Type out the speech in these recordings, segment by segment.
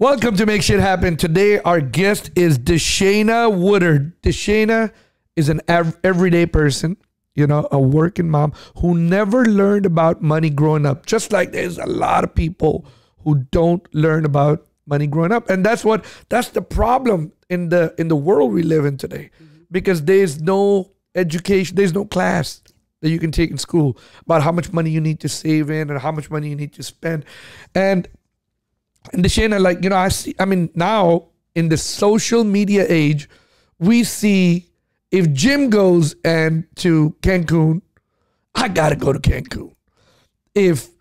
Welcome to Make Shit Happen. Today, our guest is Deshena Woodard. Deshena is an everyday person, you know, a working mom who never learned about money growing up. Just like there's a lot of people who don't learn about money growing up. And that's the problem in the world we live in today. Because there's no education, there's no class that you can take in school about how much money you need to save in and how much money you need to spend. And Deshena, like, you know, now in the social media age, we see if Jim goes to Cancun, I gotta go to Cancun. If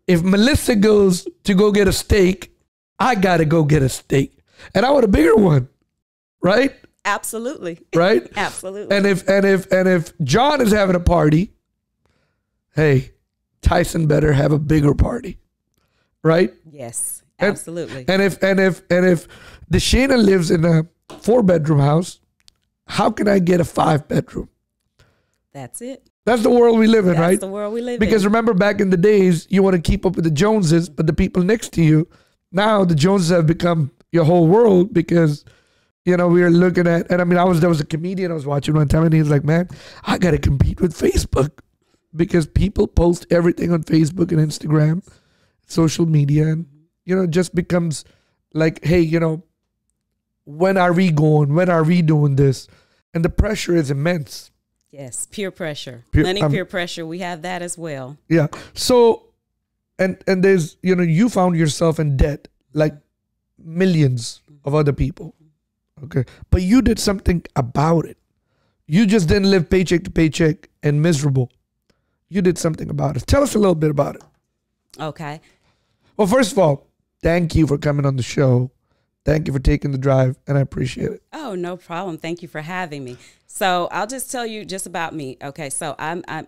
Melissa goes to go get a steak, I gotta go get a steak. And I want a bigger one, right? Absolutely. Right? Absolutely. And if John is having a party, hey, Tyson better have a bigger party. Right? Yes. Absolutely. And if Deshena lives in a 4-bedroom house, how can I get a 5-bedroom? That's it. That's the world we live in, right? That's the world we live in. Because remember back in the days, you want to keep up with the Joneses, but the people next to you, now the Joneses have become your whole world because, you know, we were looking at, and I mean, there was a comedian I was watching one time and he was like, man, I got to compete with Facebook because people post everything on Facebook and Instagram, social media, and you know, it just becomes like, hey, you know, when are we going? When are we doing this? And the pressure is immense. Yes, peer pressure. Peer pressure. We have that as well. Yeah. So, and there's, you know, you found yourself in debt like millions of other people. Okay. But you did something about it. You just didn't live paycheck to paycheck and miserable. You did something about it. Tell us a little bit about it. Okay. Well, first of all, thank you for coming on the show. Thank you for taking the drive, and I appreciate it. Oh, no problem. Thank you for having me. So I'll just tell you just about me. Okay, so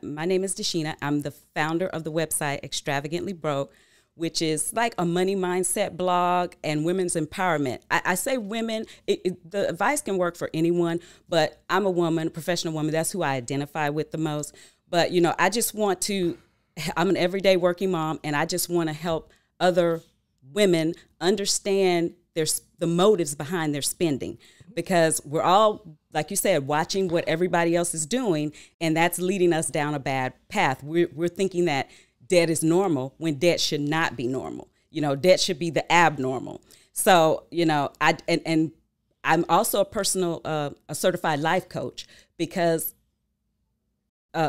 my name is Deshena. I'm the founder of the website Extravagantly Broke, which is like a money mindset blog and women's empowerment. I say women, the advice can work for anyone, but I'm a woman, a professional woman. That's who I identify with the most. But, you know, I'm an everyday working mom, and I just want to help other women understand the motives behind their spending, because we're all, like you said, watching what everybody else is doing, and that's leading us down a bad path. We're thinking that debt is normal when debt should not be normal. You know, debt should be the abnormal. So, you know, I'm also a certified life coach, because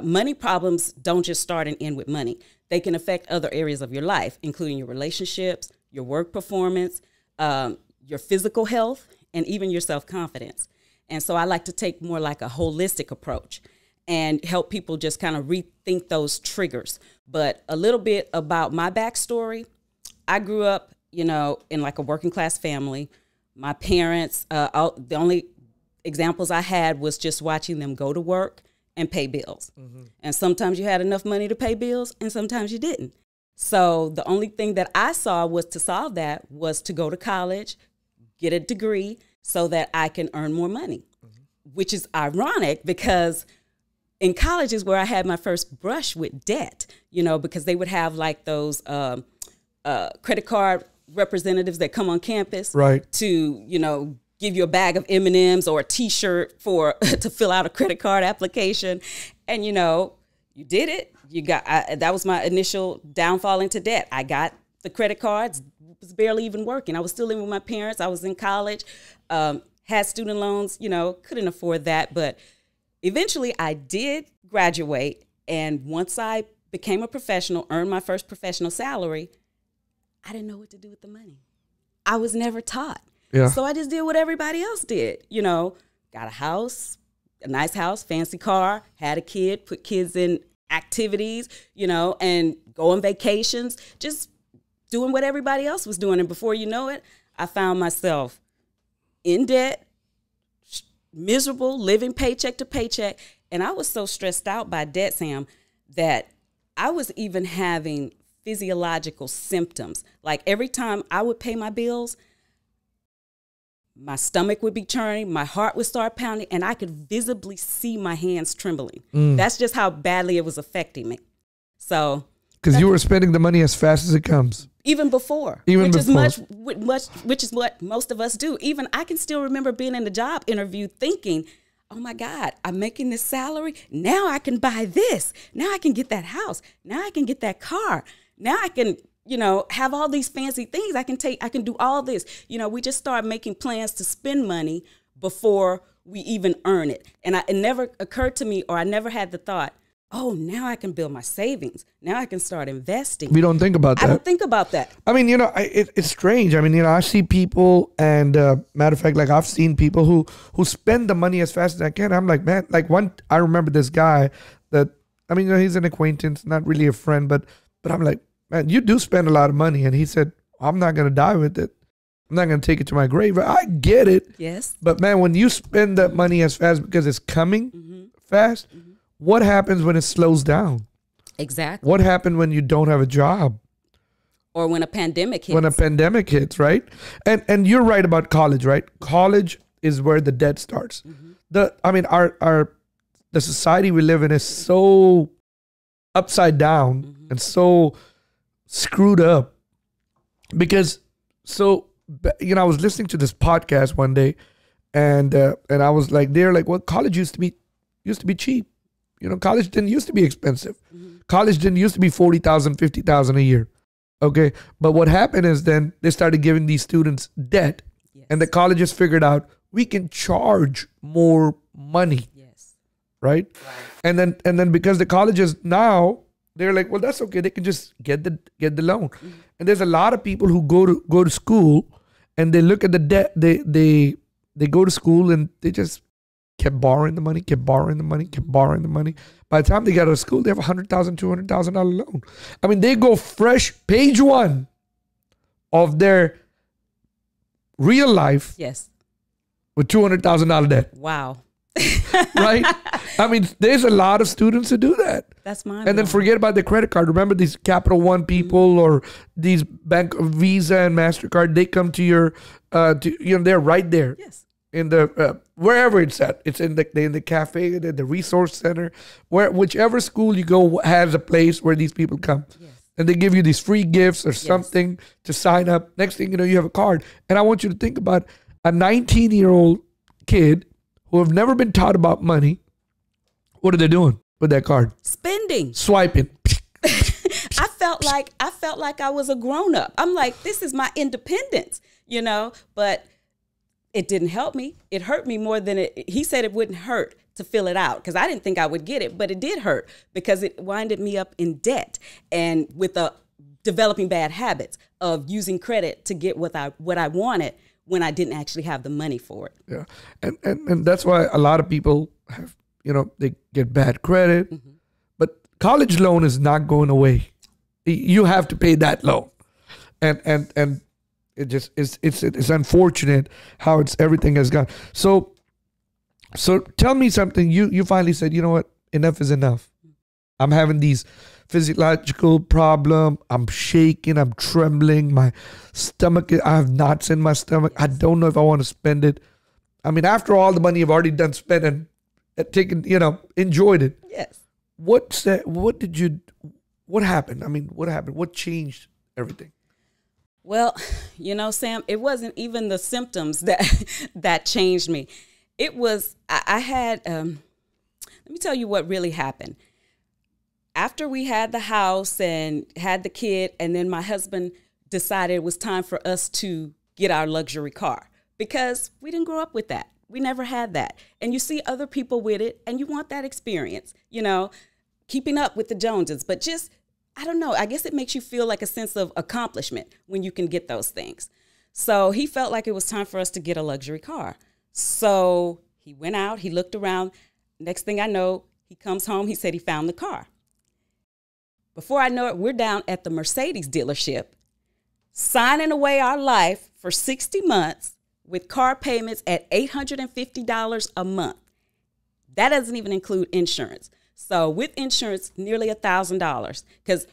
money problems don't just start and end with money. They can affect other areas of your life, including your relationships, your work performance, your physical health, and even your self-confidence. And so I like to take more like a holistic approach and help people just kind of rethink those triggers. But a little bit about my backstory. I grew up, you know, in like a working class family. My parents, the only examples I had was just watching them go to work and pay bills. And sometimes you had enough money to pay bills and sometimes you didn't. So the only thing that I saw was to solve that was to go to college, get a degree so that I can earn more money, which is ironic because in college is where I had my first brush with debt, you know, because they would have like those credit card representatives that come on campus to, you know, give you a bag of M&Ms or a T-shirt to fill out a credit card application. And, you know, you did it. That was my initial downfall into debt. I got the credit cards, was barely even working. I was still living with my parents. I was in college, had student loans, you know, couldn't afford that. But eventually I did graduate. And once I became a professional, earned my first professional salary, I didn't know what to do with the money. I was never taught. Yeah. So I just did what everybody else did, you know, got a house, a nice house, fancy car, had a kid, put kids in activities, you know, and go on vacations, just doing what everybody else was doing. And before you know it, I found myself in debt, miserable, living paycheck to paycheck. And I was so stressed out by debt, Sam, that I was even having physiological symptoms. Like every time I would pay my bills, my stomach would be churning, my heart would start pounding, and I could visibly see my hands trembling. That's just how badly it was affecting me. So, because you were spending the money as fast as it comes. Even before, Even which before. is which is what most of us do. Even I can still remember being in the job interview thinking, oh my God, I'm making this salary. Now I can buy this. Now I can get that house. Now I can get that car. Now I can, have all these fancy things. I can do all this. We just start making plans to spend money before we even earn it. And it never occurred to me, or I never had the thought, oh, now I can build my savings. Now I can start investing. We don't think about that. I don't think about that. I mean, it's strange. I mean, I see people, and matter of fact, like I've seen people who spend the money as fast as I can. I'm like, man, I remember this guy that, I mean, he's an acquaintance, not really a friend, but I'm like, man, you do spend a lot of money. And he said, I'm not going to die with it. I'm not going to take it to my grave. I get it. Yes. But man, when you spend that money as fast because it's coming fast, what happens when it slows down? Exactly. What happened when you don't have a job? Or when a pandemic hits. When a pandemic hits, right? And you're right about college, right? College is where the debt starts. The society we live in is so upside down and so screwed up because I was listening to this podcast one day, and I was like, they're like, well, college used to be cheap. College didn't used to be expensive. College didn't used to be $40,000, $50,000 a year. Okay. But what happened is then they started giving these students debt, and the colleges figured out we can charge more money. Yes. Right. And then because the colleges now, they're like, well, that's okay. They can just get the loan. And there's a lot of people who go to school and they look at the debt. They go to school and they just kept borrowing the money. By the time they get out of school, they have $100,000, $200,000 loan. I mean, they go fresh page one of their real life. Yes. With $200,000 debt. Wow. Right? I mean, there's a lot of students who do that. That's mine. And then forget about the credit card. Remember these Capital One people or these bank Visa and MasterCard, they come to your, they're right there. Yes. In the, wherever it's at. It's in the cafe, the resource center, whichever school you go has a place where these people come. Yes. And they give you these free gifts or something to sign up. Next thing you know, you have a card. And I want you to think about a 19-year-old kid who have never been taught about money. What are they doing with that card? Spending. Swiping. I felt like I was a grown-up. I'm like, this is my independence, but it didn't help me. It hurt me more than he said it wouldn't hurt to fill it out because I didn't think I would get it, but it did hurt because it winded me up in debt and with developing bad habits of using credit to get what I wanted when I didn't actually have the money for it. Yeah. And that's why a lot of people have, they get bad credit, but college loan is not going away. You have to pay that loan. And it just it's unfortunate how everything has gone. So tell me something. You finally said, you know what? Enough is enough. I'm having these physiological problem. I'm shaking. I'm trembling. My stomach, I have knots in my stomach. I don't know if I want to spend it. I mean, after all the money you've already done spent and taken, enjoyed it. Yes. What happened? I mean, what happened? What changed everything? Well, Sam, it wasn't even the symptoms that changed me. It was, I had, let me tell you what really happened. After we had the house and had the kid, and then my husband decided it was time for us to get our luxury car because we didn't grow up with that. We never had that. And you see other people with it and you want that experience, keeping up with the Joneses, but just, I don't know. I guess it makes you feel like a sense of accomplishment when you can get those things. So he felt like it was time for us to get a luxury car. So he went out, he looked around. Next thing I know, he comes home, he said he found the car. Before I know it, we're down at the Mercedes dealership, signing away our life for 60 months with car payments at $850 a month. That doesn't even include insurance. So with insurance, nearly $1,000. Because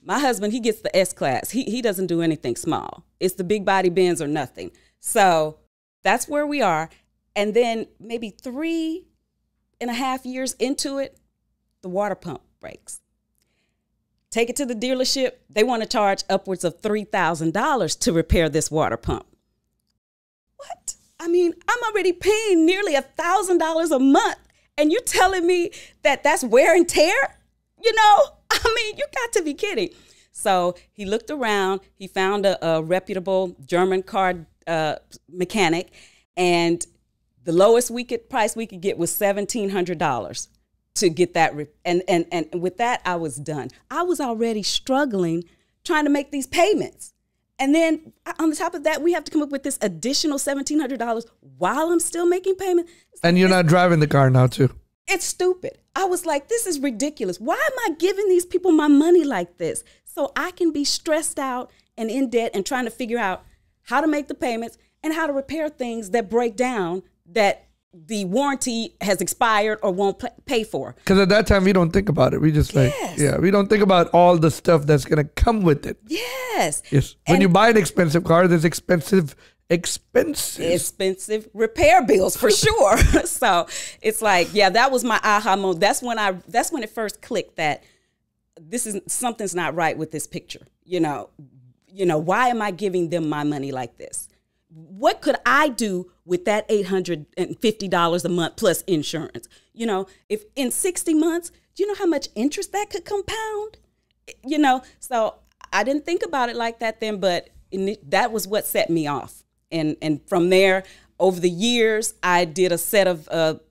my husband, he gets the S-Class. He doesn't do anything small. It's the big body Benz or nothing. So that's where we are. And then maybe 3.5 years into it, the water pump breaks. Take it to the dealership. They want to charge upwards of $3,000 to repair this water pump. What? I mean, I'm already paying nearly $1,000 a month, and you're telling me that that's wear and tear? You know, I mean, you got to be kidding. So he looked around. He found a reputable German car mechanic, and the lowest price we could get was $1,700 to get that. And with that, I was done. I was already struggling trying to make these payments. And then on the top of that, we have to come up with this additional $1,700 while I'm still making payment. And you're not driving the car now, too. It's stupid. I was like, this is ridiculous. Why am I giving these people my money like this? So I can be stressed out and in debt and trying to figure out how to make the payments and how to repair things that break down that the warranty has expired or won't pay for. Because at that time, we don't think about it. We just we don't think about all the stuff that's going to come with it. Yes. Yes. When you buy an expensive car, there's expensive repair bills for sure. So it's like, yeah, that was my aha moment. That's when it first clicked that something's not right with this picture. You know, why am I giving them my money like this? What could I do with that $850 a month plus insurance? You know, if in 60 months, do you know how much interest that could compound? You know, so I didn't think about it like that then, but that was what set me off. And from there, over the years, I did a set of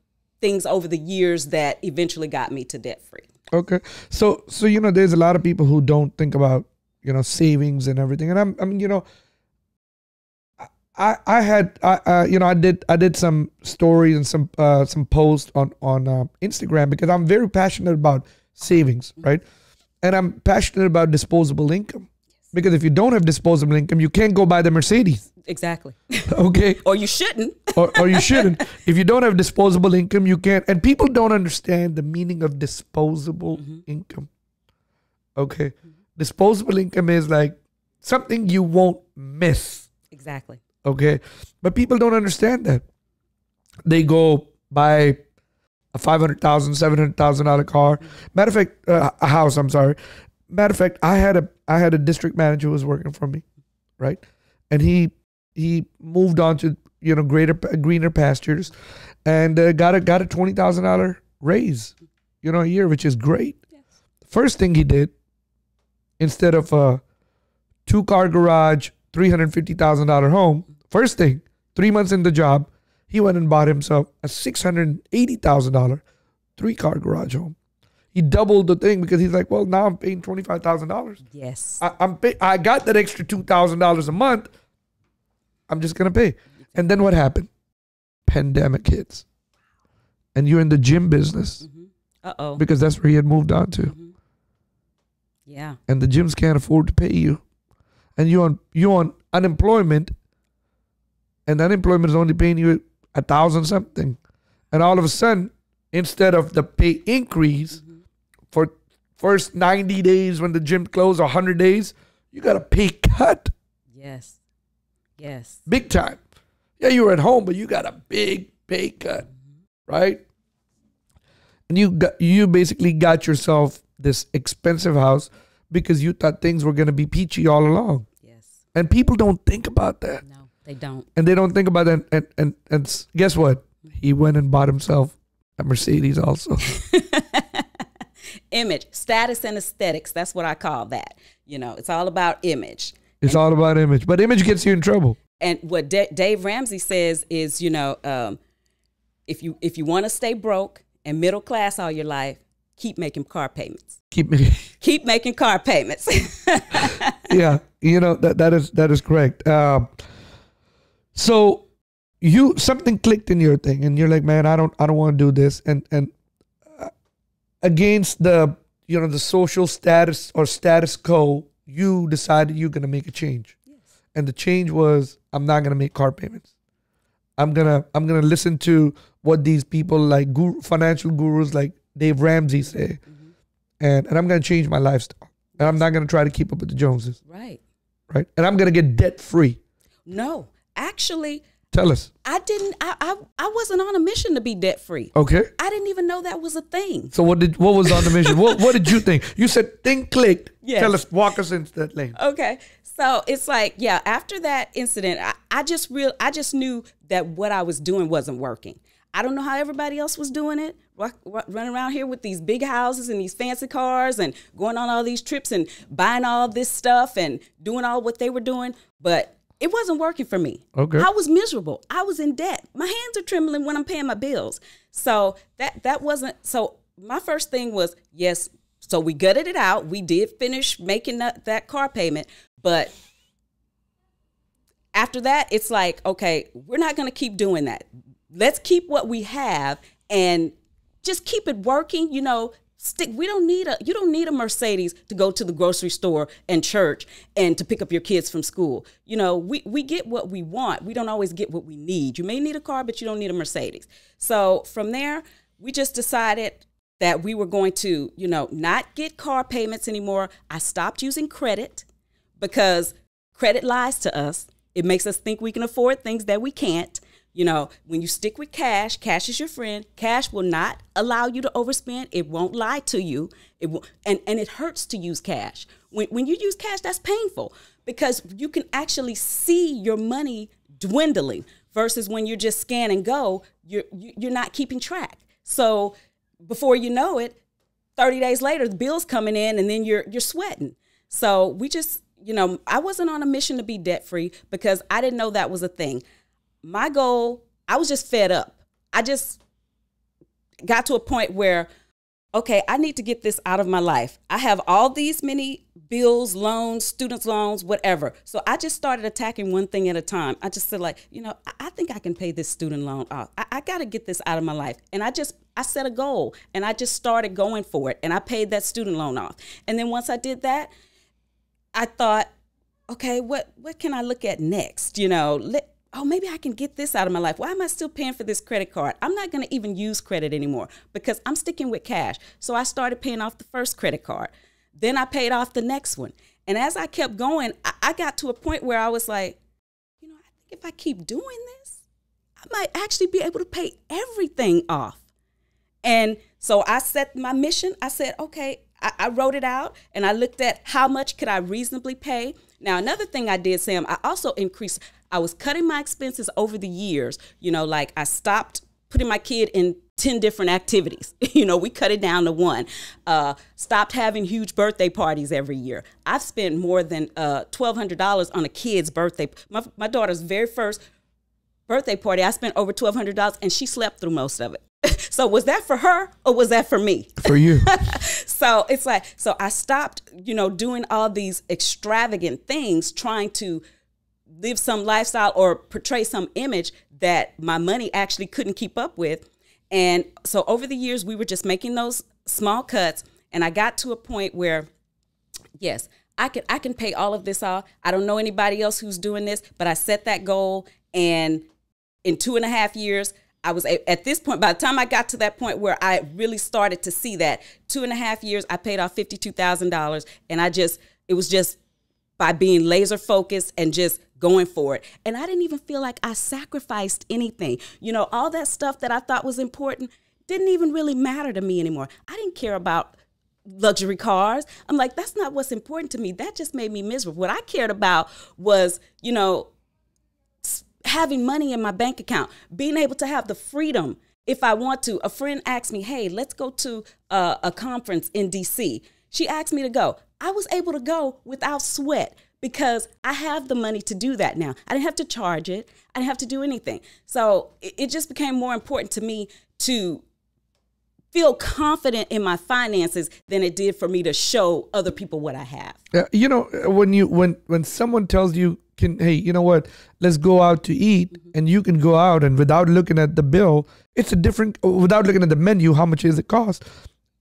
things over the years that eventually got me to debt free. Okay. So, you know, there's a lot of people who don't think about, you know, savings and everything. And I mean, you know, I did some stories and some posts on Instagram because I'm very passionate about savings, right? And I'm passionate about disposable income because if you don't have disposable income, you can't go buy the Mercedes. Exactly. Okay. Or you shouldn't. or you shouldn't. If you don't have disposable income, you can't. And people don't understand the meaning of disposable income. Okay. Disposable income is like something you won't miss. Exactly. Okay. But people don't understand that. They go buy a $500,000, $700,000 car. Matter of fact, a house, I'm sorry. Matter of fact, I had a district manager who was working for me, right? And he moved on to, you know, greener pastures and got a $20,000 raise, you know, a year, which is great. Yes. First thing he did, instead of a 2-car garage, $350,000 home, first thing, 3 months in the job, he went and bought himself a $680,000 3-car garage home. He doubled the thing because he's like, well, now I'm paying $25,000. Yes. I got that extra $2,000 a month. I'm just going to pay. And then what happened? Pandemic hits. And you're in the gym business. Uh-oh. Because that's where he had moved on to. Yeah. And the gyms can't afford to pay you. And you're on unemployment. And unemployment is only paying you $1,000 something. And all of a sudden, instead of the pay increase for first 90 days when the gym closed, or 100 days, you got a pay cut. Yes. Yes. Big time. Yeah, you were at home, but you got a big pay cut, right? And you basically got yourself this expensive house because you thought things were going to be peachy all along. Yes. And people don't think about that. No, they don't. And they don't think about that. And guess what? He went and bought himself a Mercedes also. Image, status, and aesthetics. That's what I call that. You know, it's all about image. It's all about image. But image gets you in trouble. And what Dave Ramsey says is, you know, if you want to stay broke and middle class all your life, keep making car payments. Keep making car payments. Yeah, you know, that is correct. So something clicked in your thing, and you're like, man, I don't want to do this, and against the social status or status quo, you decided you're gonna make a change. Yes. And the change was, I'm not gonna make car payments. I'm gonna listen to what these people like financial gurus like Dave Ramsey say, and I'm gonna change my lifestyle. And I'm not gonna try to keep up with the Joneses. Right. And I'm gonna get debt free. No, actually, Tell us. I wasn't on a mission to be debt free. Okay. I didn't even know that was a thing. So what was on the mission? what did you think? You said thing clicked. Yes. Tell us, walk us into that lane. Okay. So it's like, yeah, after that incident, I just knew that what I was doing wasn't working. I don't know how everybody else was doing it, running around here with these big houses and these fancy cars and going on all these trips and buying all this stuff and doing all what they were doing. But it wasn't working for me. Okay. I was miserable. I was in debt. My hands are trembling when I'm paying my bills. So that wasn't, so my first thing was, yes, so we gutted it out. We did finish making that car payment. But after that, it's like, okay, we're not going to keep doing that. Let's keep what we have and just keep it working. You know, you don't need a Mercedes to go to the grocery store and church and to pick up your kids from school. You know, we get what we want. We don't always get what we need. You may need a car, but you don't need a Mercedes. So from there, we just decided that we were going to, you know, not get car payments anymore. I stopped using credit because credit lies to us. It makes us think we can afford things that we can't. You know, when you stick with cash, cash is your friend. Cash will not allow you to overspend. It won't lie to you. It will, and it hurts to use cash. When you use cash, that's painful because you can actually see your money dwindling versus when you're just scan and go, you're not keeping track. So before you know it, 30 days later, the bill's coming in and then you're sweating. So we just, you know, I wasn't on a mission to be debt free because I didn't know that was a thing. My goal, I was just fed up. I just got to a point where, okay, I need to get this out of my life. I have all these many bills, loans, students' loans, whatever. So I just started attacking one thing at a time. I just said like, you know, I think I can pay this student loan off. I got to get this out of my life. And I set a goal and I just started going for it. And I paid that student loan off. And then once I did that, I thought, okay, what can I look at next? You know, maybe I can get this out of my life. Why am I still paying for this credit card? I'm not going to even use credit anymore because I'm sticking with cash. So I started paying off the first credit card. Then I paid off the next one. And as I kept going, I got to a point where I was like, you know, I think if I keep doing this, I might actually be able to pay everything off. And so I set my mission. I said, okay, I wrote it out and I looked at how much could I reasonably pay. Now, another thing I did, Sam, I also increased, I was cutting my expenses over the years. You know, like I stopped putting my kid in 10 different activities. You know, we cut it down to one. Stopped having huge birthday parties every year. I've spent more than $1,200 on a kid's birthday. My daughter's very first birthday party, I spent over $1,200 and she slept through most of it. So was that for her or was that for me? For you. So it's like, so I stopped, you know, doing all these extravagant things, trying to live some lifestyle or portray some image that my money actually couldn't keep up with. And so over the years, we were just making those small cuts. And I got to a point where, yes, I can pay all of this off. I don't know anybody else who's doing this, but I set that goal. And in 2.5 years, I was at this point, by the time I got to that point where I really started to see that 2.5 years, I paid off $52,000. And it was just by being laser focused and just going for it. And I didn't even feel like I sacrificed anything. You know, all that stuff that I thought was important didn't even really matter to me anymore. I didn't care about luxury cars. I'm like, that's not what's important to me. That just made me miserable. What I cared about was, you know, having money in my bank account, being able to have the freedom if I want to. A friend asked me, hey, let's go to a conference in DC. She asked me to go. I was able to go without sweat because I have the money to do that now. I didn't have to charge it. I didn't have to do anything. So it just became more important to me to feel confident in my finances than it did for me to show other people what I have. You know, when someone tells you, hey, you know what, let's go out to eat, and you can go out and without looking at the bill, it's a different, without looking at the menu, how much does it cost?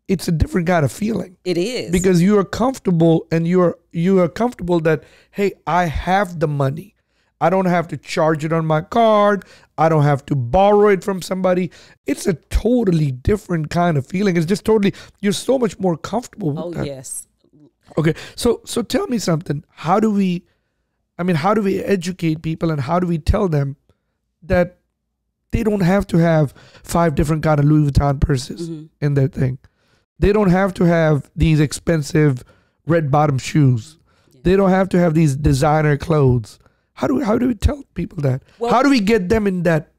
It's a different kind of feeling. It is. Because you are comfortable and you are comfortable that, hey, I have the money. I don't have to charge it on my card. I don't have to borrow it from somebody. It's a totally different kind of feeling. It's just totally, you're so much more comfortable with that. Oh, yes. Okay. So tell me something. How do we educate people and how do we tell them that they don't have to have 5 different kind of Louis Vuitton purses in their thing. They don't have to have these expensive red bottom shoes. Yeah. They don't have to have these designer clothes. How do we tell people that? Well, how do we get them in that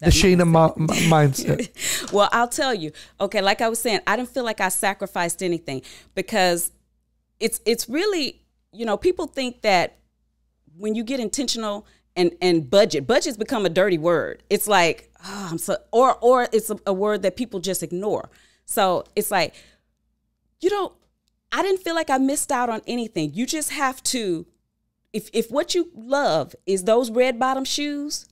Deshena mindset? Well, I'll tell you. Okay, like I was saying, I didn't feel like I sacrificed anything because it's really, you know, people think that when you get intentional and budget's become a dirty word. It's like, oh, or it's a word that people just ignore. So it's like, you know, I didn't feel like I missed out on anything. You just have to, if what you love is those red bottom shoes,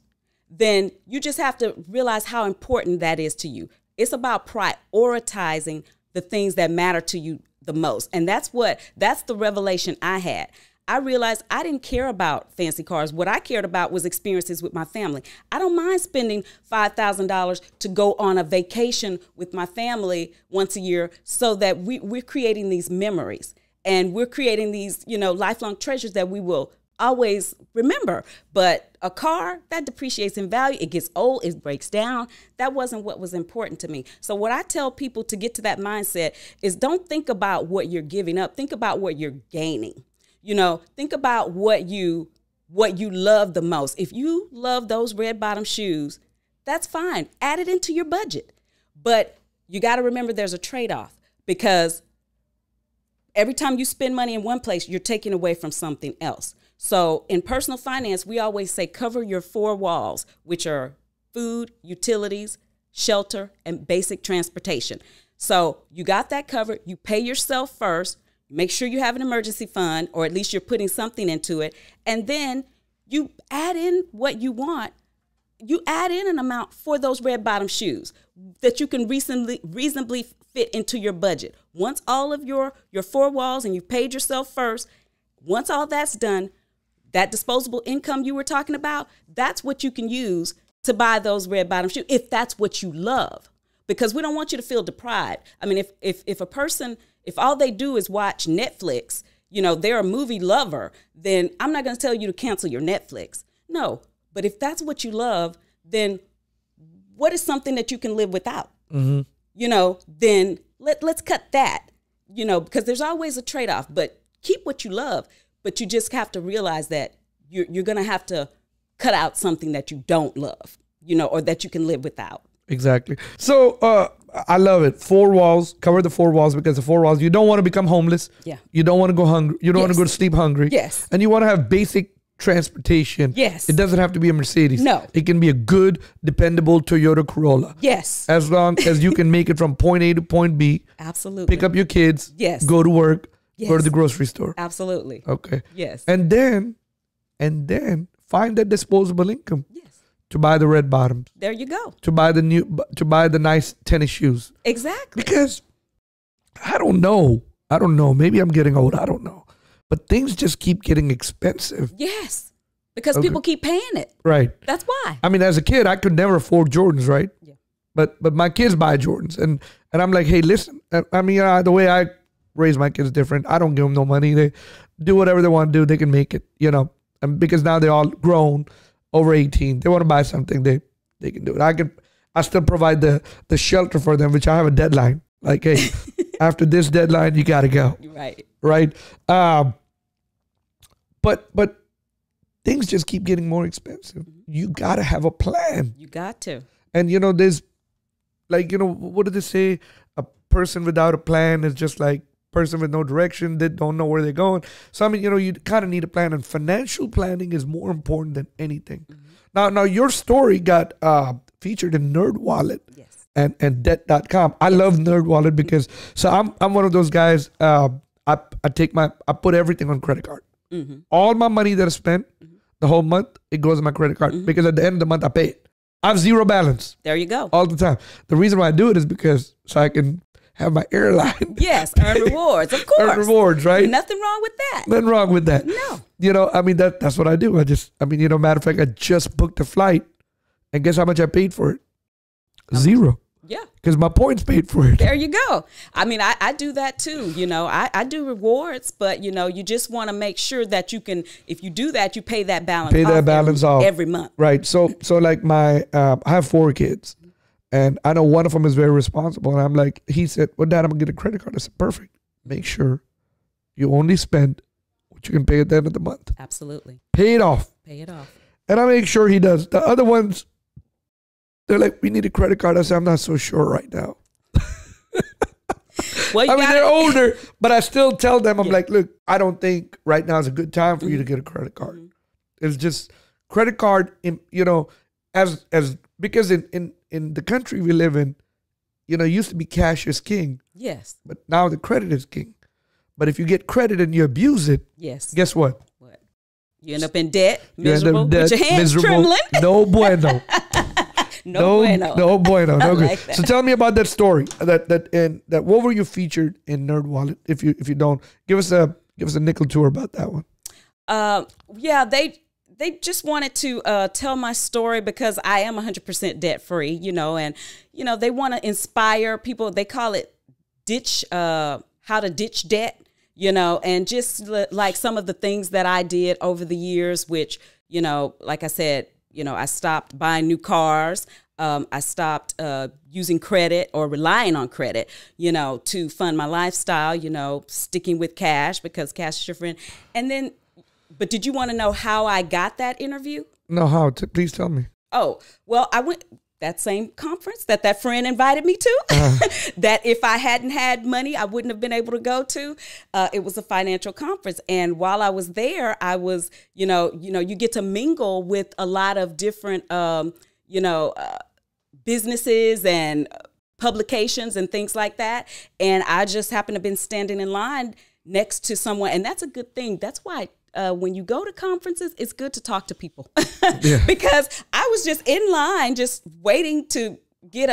then you just have to realize how important that is to you. It's about prioritizing the things that matter to you the most. And that's the revelation I had. I realized I didn't care about fancy cars. What I cared about was experiences with my family. I don't mind spending $5,000 to go on a vacation with my family once a year so that we're creating these memories and we're creating these, you know, lifelong treasures that we will always remember. But a car, that depreciates in value. It gets old. It breaks down. That wasn't what was important to me. So what I tell people to get to that mindset is don't think about what you're giving up. Think about what you're gaining. You know, think about what you love the most. If you love those red bottom shoes, that's fine. Add it into your budget. But you got to remember there's a trade-off because every time you spend money in one place, you're taking away from something else. So in personal finance, we always say cover your 4 walls, which are food, utilities, shelter, and basic transportation. So you got that covered. You pay yourself first. Make sure you have an emergency fund, or at least you're putting something into it. And then you add in what you want. You add in an amount for those red bottom shoes that you can reasonably fit into your budget. Once all of your 4 walls and you've paid yourself first, once all that's done, that disposable income you were talking about, that's what you can use to buy those red bottom shoes, if that's what you love. Because we don't want you to feel deprived. I mean, if a person, if all they do is watch Netflix, you know, they're a movie lover, then I'm not going to tell you to cancel your Netflix. No, but if that's what you love, then what is something that you can live without? Mm-hmm. You know, then let's cut that, you know, because there's always a trade-off, but keep what you love. But you just have to realize that you're going to have to cut out something that you don't love, you know, or that you can live without. Exactly. So I love it. 4 walls, cover the 4 walls, because the 4 walls, you don't want to become homeless. Yeah. You don't want to go hungry. You don't want to go to sleep hungry. Yes. And you want to have basic transportation. Yes. It doesn't have to be a Mercedes. No. It can be a good, dependable Toyota Corolla. Yes. As long as you can make it from point A to point B. Absolutely. Pick up your kids. Yes. Go to work. Yes. Go to the grocery store. Absolutely. Okay. Yes. And then find that disposable income. Yes. To buy the red bottoms. There you go. To buy the nice tennis shoes. Exactly. Because I don't know. Maybe I'm getting old. I don't know. But things just keep getting expensive. Yes. Because people keep paying it. Right. That's why. I mean, as a kid, I could never afford Jordans, right? Yeah. But my kids buy Jordans. And I'm like, hey, listen. I mean, the way I raise my kids different. I don't give them no money. They do whatever they want to do. They can make it, you know. And because now they're all grown, over 18. They want to buy something, they can do it. I still provide the shelter for them, which I have a deadline. Like, hey, after this deadline, you got to go. Right. But things just keep getting more expensive. You got to have a plan. You got to. And, you know, there's like, you know, what did they say? A person without a plan is just like person with no direction. They don't know where they're going. So, I mean, you know, you kind of need a plan. And financial planning is more important than anything. Mm-hmm. Now, your story got featured in NerdWallet. Yes. And Debt.com. I love NerdWallet because, so I'm one of those guys, I put everything on credit card. Mm-hmm. All my money that I spent the whole month, it goes on my credit card because at the end of the month, I pay it. I have zero balance. There you go. All the time. The reason why I do it is because so I can have my airline. Yes, earn rewards, of course. Earn rewards, right? Nothing wrong with that. Nothing wrong with that. No. You know, I mean, that's what I do. You know, matter of fact, I just booked a flight and guess how much I paid for it? Zero. Yeah. Because my points paid for it. There you go. I mean, I do that too. You know, I do rewards, but you know, you just want to make sure that you can, if you do that, you pay that balance off every month. Right. So like I have 4 kids, and I know one of them is very responsible. And I'm like, he said, well, Dad, I'm gonna get a credit card. I said, perfect. Make sure you only spend what you can pay at the end of the month. Absolutely. Pay it off. Pay it off. And I make sure he does. The other ones, they're like, we need a credit card. I said, I'm not so sure right now. Well, I mean, they're older, but I still tell them, I'm like, look, I don't think right now is a good time for you to get a credit card. It's just credit card, you know, as because in the country we live in, you know, it used to be cash is king. Yes. But now the credit is king. But if you get credit and you abuse it, yes, guess what? What? You end up in debt, miserable, with your hands trembling. No bueno. No bueno. No bueno. No good. Like that. So tell me about that story. That what were you featured in Nerd Wallet? If you don't, give us a nickel tour about that one. Yeah, they just wanted to tell my story because I am 100% debt free, you know, and you know they want to inspire people. They call it how to ditch debt, you know, and just like some of the things that I did over the years, which, you know, like I said, you know, I stopped buying new cars. I stopped using credit or relying on credit, you know, to fund my lifestyle, you know, sticking with cash because cash is your friend. And then, but did you want to know how I got that interview? No, how? Please tell me. Oh, well, I went that same conference that friend invited me to, that if I hadn't had money, I wouldn't have been able to go to. It was a financial conference. And while I was there, I was, you know, you get to mingle with a lot of different, businesses and publications and things like that. And I just happened to have been standing in line next to someone. And that's a good thing. That's why when you go to conferences, it's good to talk to people. Yeah. Because I was just in line, just waiting to get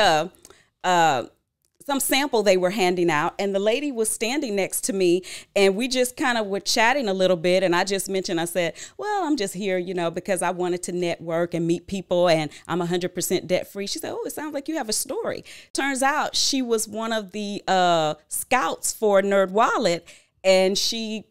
some sample they were handing out. And the lady was standing next to me and we just kind of were chatting a little bit. And I just mentioned, I said, well, I'm just here, you know, because I wanted to network and meet people and I'm 100% debt free. She said, oh, it sounds like you have a story. Turns out she was one of the scouts for Nerd Wallet, and she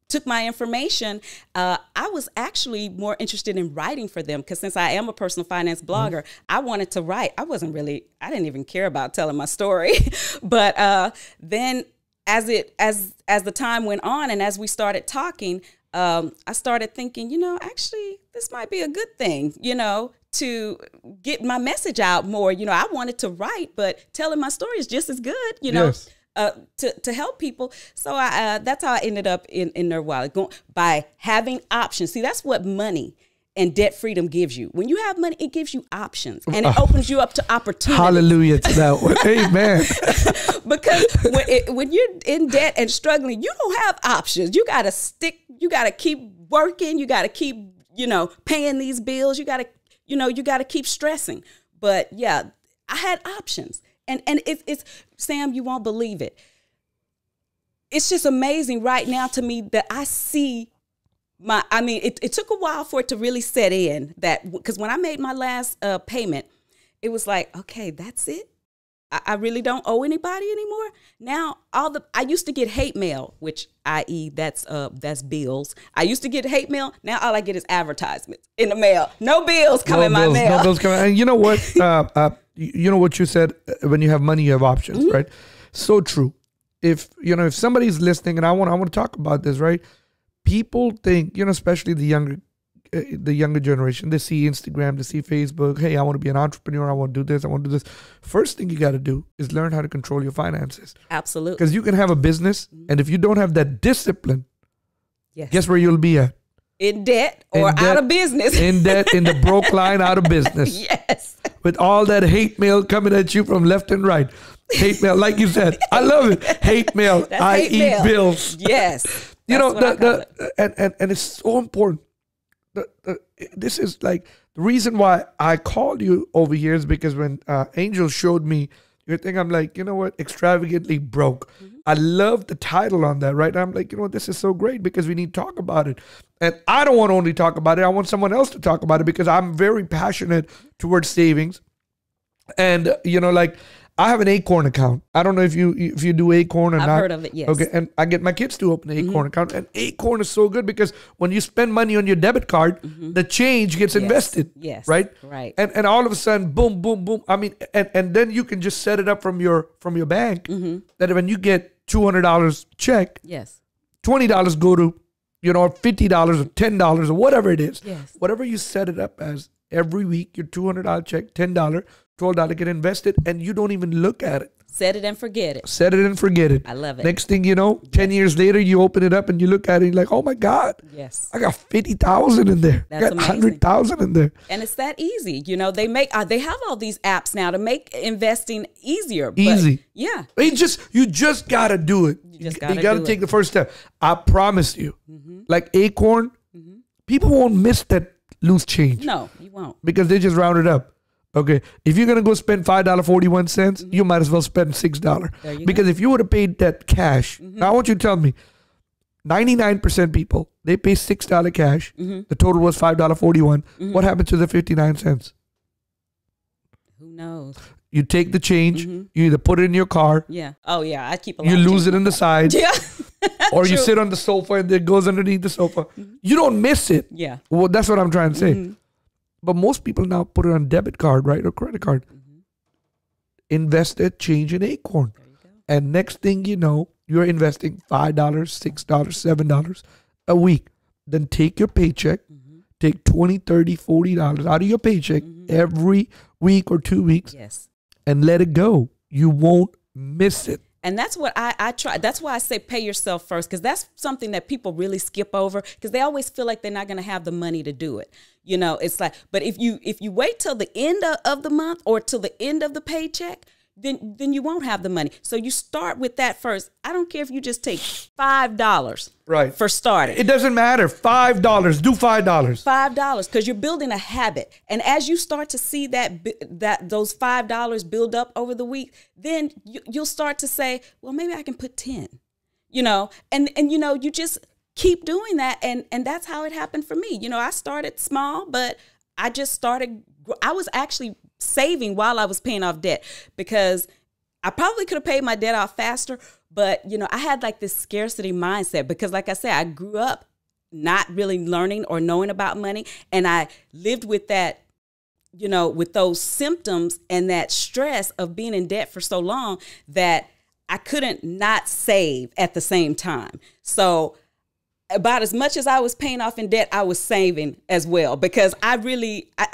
took my information. I was actually more interested in writing for them because since I am a personal finance blogger, I wanted to write. I didn't even care about telling my story. But then as the time went on and as we started talking, I started thinking, you know, actually this might be a good thing, you know, to get my message out more. You know, I wanted to write, but telling my story is just as good, you know. Yes. To help people. So that's how I ended up in Nerd Wallet, by having options. See, that's what money and debt freedom gives you. When you have money, it gives you options and it opens you up to opportunity. Hallelujah to that one. Amen. Because when you're in debt and struggling, you don't have options. You got to keep working. You got to keep, you know, paying these bills. You got to keep stressing. But yeah, I had options. And it's Sam, you won't believe it. It's just amazing right now to me that I see it took a while for it to really set in, that because when I made my last payment, it was like, okay, that's it. I really don't owe anybody anymore. Now I used to get hate mail, which i.e. that's bills. I used to get hate mail. Now all I get is advertisements in the mail. No bills come in my mail. No bills come in. And you know what? You know what you said, when you have money, you have options, right? So true. If somebody's listening, and I want to talk about this, right? People think, you know, especially the younger generation, they see Instagram, they see Facebook. Hey, I want to be an entrepreneur. I want to do this. I want to do this. First thing you got to do is learn how to control your finances. Absolutely. Because you can have a business, and if you don't have that discipline, guess where you'll be at? In debt or out of business. In debt, in the broke line, out of business. Yes. With all that hate mail coming at you from left and right. Hate mail, like you said. I love it. Hate mail, i.e. bills. Yes. You know, and it's so important. This is like the reason why I called you over here is because when Angel showed me your thing, I'm like, you know what? Extravagantly broke. I love the title on that, right? I'm like, you know what? This is so great because we need to talk about it. And I don't want to only talk about it. I want someone else to talk about it because I'm very passionate towards savings. And like I have an Acorn account. I don't know if you do Acorn or not. I've heard of it, yes. Okay, and I get my kids to open an Acorn account. And Acorn is so good because when you spend money on your debit card, the change gets invested. Yes. Right? Right. And all of a sudden, boom, boom, boom. I mean, and then you can just set it up from your bank that when you get $200 check, yes, $20 go to, $50 or $10 or whatever it is. Yes. Whatever you set it up as every week, your $200 check, $10, $12 get invested, and you don't even look at it. Set it and forget it. Set it and forget it. I love it. Next thing you know, 10 years later, you open it up and you look at it and you're like, oh my God. Yes. I got 50,000 in there. That's I got 100,000 in there. And it's that easy. They have all these apps now to make investing easier. Easy. Yeah. You just got to do it. You got to take the first step. I promise you. Like Acorn, people won't miss that loose change. No, you won't. Because they just round it up. Okay, if you're gonna go spend $5.41, you might as well spend $6. Because if you would have paid that cash, now I want you to tell me, 99% people they pay $6 cash. The total was $5.41. What happened to the 59 cents? Who knows? You take the change. You either put it in your car. Yeah. Oh yeah, I keep a lot. You lose it in the side. Yeah. Or you sit on the sofa and it goes underneath the sofa. You don't miss it. Yeah. Well, that's what I'm trying to say. But most people now put it on debit card, right, or credit card. Invest that change in Acorn. There you go. And next thing you know, you're investing $5, $6, $7 a week. Then take your paycheck, take $20, $30, $40 out of your paycheck every week or 2 weeks, and let it go. You won't miss it. And that's what I try. That's why I say pay yourself first, because that's something that people really skip over because they always feel like they're not going to have the money to do it. It's like, but if you wait till the end of the month or till the end of the paycheck, then you won't have the money. So you start with that first. I don't care if you just take $5 for starting. It doesn't matter. $5. Do $5. $5 because you're building a habit. And as you start to see that those $5 build up over the week, then you'll start to say, well, maybe I can put 10. And you just keep doing that. And that's how it happened for me. I started small, but I just started. I was actually saving while I was paying off debt because I probably could have paid my debt off faster. But, I had like this scarcity mindset because, like I said, I grew up not really learning or knowing about money. And I lived with that, with those symptoms and that stress of being in debt for so long that I couldn't not save at the same time. So about as much as I was paying off in debt, I was saving as well because I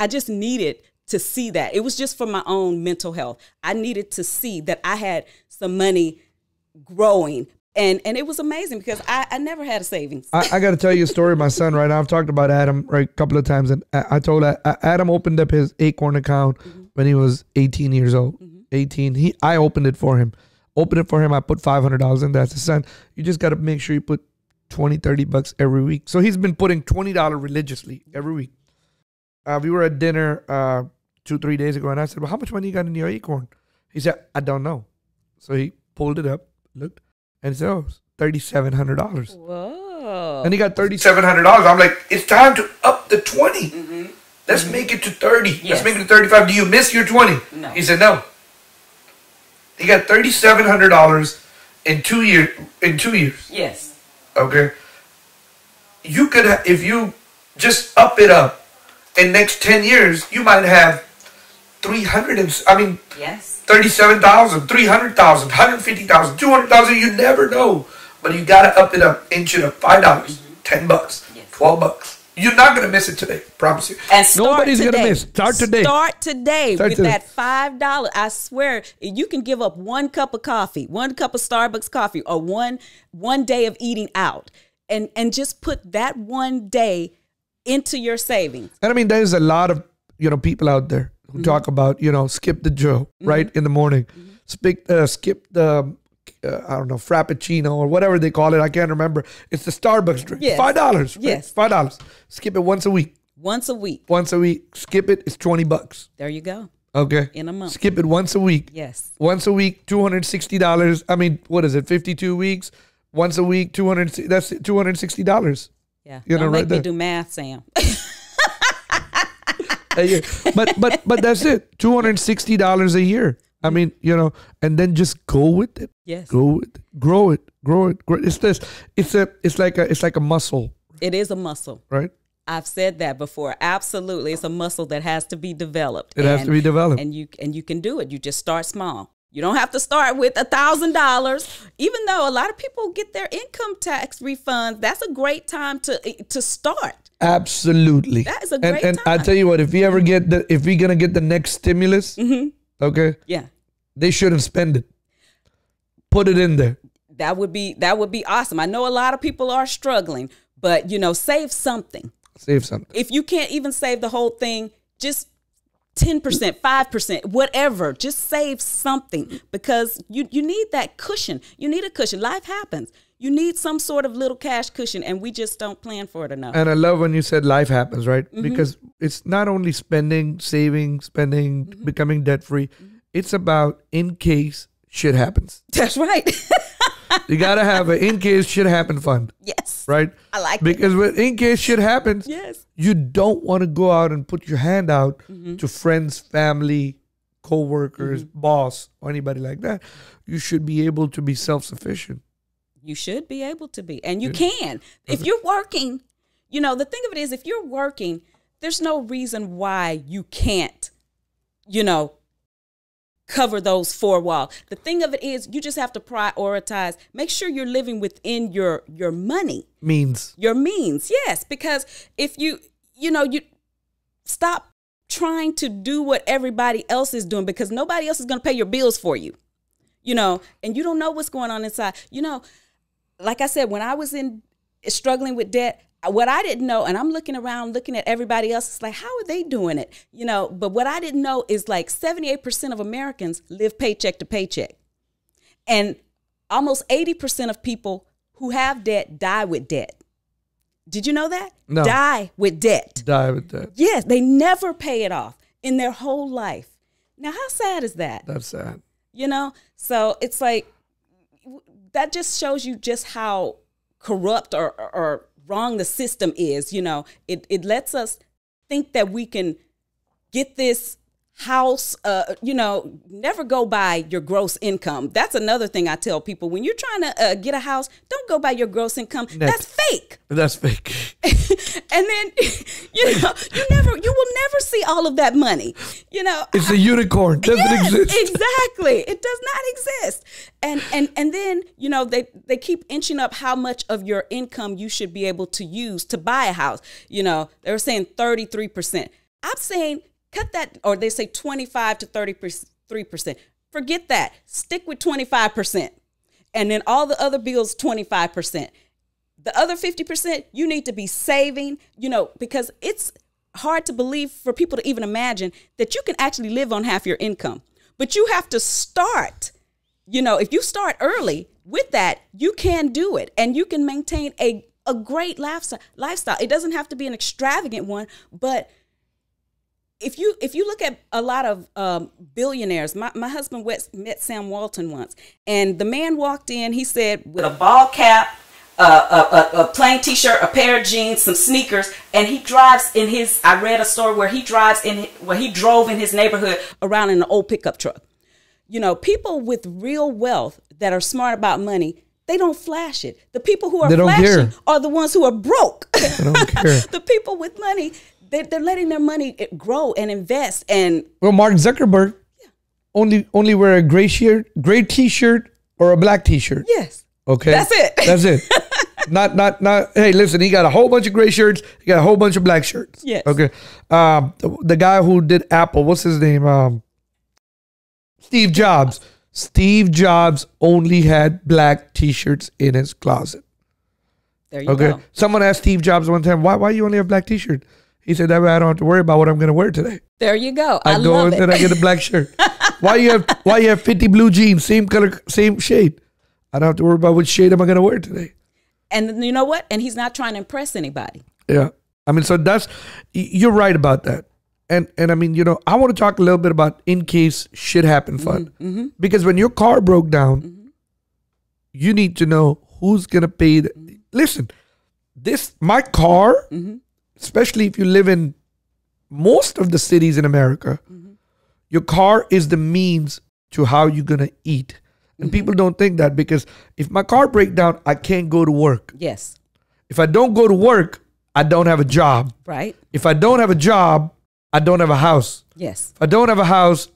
just needed to see that. It was just for my own mental health. I needed to see that I had some money growing. And it was amazing because I never had a savings. I got to tell you a story of my son right now. I've talked about Adam a couple of times. And I told Adam opened up his Acorn account when he was 18 years old. 18. I opened it for him. I put $500 in. That's his son. You just got to make sure you put $20, $30 every week. So he's been putting $20 religiously every week. We were at dinner 2-3 days ago, and I said, well, how much money you got in your Acorn? He said, I don't know. So he pulled it up, looked, and he said, oh, it's $3,700. Whoa. And he got $3,700. I'm like, it's time to up the 20. Let's make it to 30. Yes. Let's make it to 35. Do you miss your 20? No. He said, no. He got $3,700 in 2 years. Yes. Okay. You could, if you just up it up, in next 10 years, you might have 37,000, 300,000, 150,000, 200,000. You never know. But you got to up it up, inch it up, $5, $10, $12. You're not going to miss it today. Promise you. And nobody's going to miss. Start today. Start today with that $5. I swear, you can give up 1 cup of coffee, 1 cup of Starbucks coffee, or one day of eating out, and just put that one day into your savings. And I mean, there's a lot of people out there who talk about skip the Joe right in the morning, skip the I don't know, Frappuccino or whatever they call it. I can't remember. It's the Starbucks drink. Yes. $5. Yes. $5. Skip it once a week. Once a week. Skip it. It's $20. There you go. Okay. In a month. Skip it once a week. Yes. Once a week, $260. I mean, what is it? 52 weeks. Once a week, that's $260. Yeah. Don't make me do math, Sam. a year. But that's it. $260 a year. I mean, you know, and then just go with it. Yes. Go with it. Grow it. It's this. It's like a muscle. It is a muscle. Right? I've said that before. Absolutely. It's a muscle that has to be developed. It has to be developed. And you can do it. You just start small. You don't have to start with $1,000, even though a lot of people get their income tax refunds. That's a great time to start. Absolutely. That is a great and time. I tell you what, if we're gonna get the next stimulus, okay, yeah, they shouldn't spend it. Put it in there. That would be awesome. I know a lot of people are struggling, but you know, save something. Save something. If you can't even save the whole thing, just 10%, 5%, whatever, just save something, because you need that cushion. You need a cushion. Life happens. You need some sort of little cash cushion, and we just don't plan for it enough. And I love when you said life happens, right? Because it's not only spending, saving, becoming debt free. It's about in case shit happens. That's right. You got to have an in case shit happen fund. Yes. Right? I like because it. In case shit happens, yes, you don't want to go out and put your hand out to friends, family, co-workers, boss, or anybody like that. You should be able to be self-sufficient. You should be able to be. And you can. If you're working, you know, the thing of it is, if you're working, there's no reason why you can't, you know, cover those four walls. The thing of it is, you just have to prioritize. Make sure you're living within your money. Your means, yes. Because if you stop trying to do what everybody else is doing, because nobody else is going to pay your bills for you, you know, and you don't know what's going on inside. You know, like I said, when I was struggling with debt, what I didn't know, and I'm looking around, looking at everybody else, it's like, how are they doing it? You know, but what I didn't know is like 78% of Americans live paycheck to paycheck. And almost 80% of people who have debt die with debt. Did you know that? No. Die with debt. Die with debt. Yes, they never pay it off in their whole life. Now, how sad is that? That's sad. You know, so it's like, that just shows you just how corrupt or wrong the system is. You know, it lets us think that we can get this house, you know, never go by your gross income. That's another thing I tell people. When you're trying to get a house, don't go by your gross income. That's fake. That's fake. And then, you know, you will never see all of that money. You know, it's a unicorn. Doesn't exist. Exactly. It does not exist. And then, you know, they keep inching up how much of your income you should be able to use to buy a house. You know, they were saying 33%. I'm saying cut that, or they say 25 to 33%. Forget that. Stick with 25%. And then all the other bills, 25%. The other 50%, you need to be saving, you know, because it's hard to believe for people to even imagine that you can actually live on half your income. But you have to start, you know, if you start early with that, you can do it, and you can maintain a great lifestyle. It doesn't have to be an extravagant one, but if you look at a lot of billionaires, my husband met Sam Walton once, and the man walked in, he said, with a ball cap, a plain t-shirt, a pair of jeans, some sneakers, and he drives in his, I read a story where he drove in his neighborhood around in an old pickup truck. You know, people with real wealth that are smart about money, they don't flash it. The people who are flashing are the ones who are broke. They don't care. The people with money, they're letting their money grow and invest. And well, Mark Zuckerberg only wear a gray t-shirt or a black t-shirt. Yes. Okay. That's it. That's it. Not. Hey, listen. He got a whole bunch of gray shirts. He got a whole bunch of black shirts. Yes. Okay. The guy who did Apple, what's his name? Steve Jobs. Steve Jobs only had black t-shirts in his closet. There you go. Someone asked Steve Jobs one time, why you only have black t-shirt? He said, that way I don't have to worry about what I'm going to wear today. There you go. I go and then I get a black shirt. Why you have 50 blue jeans, same color, same shade? I don't have to worry about which shade am I going to wear today. And you know what? And he's not trying to impress anybody. Yeah. I mean, so you're right about that. And I mean, you know, I want to talk a little bit about in case shit happen fund. Mm-hmm. Because when your car broke down, you need to know who's going to pay. Listen, my car, especially if you live in most of the cities in America, your car is the means to how you're going to eat. And people don't think that, because if my car breaks down, I can't go to work. Yes. If I don't go to work, I don't have a job. Right. If I don't have a job, I don't have a house. Yes. If I don't have a house,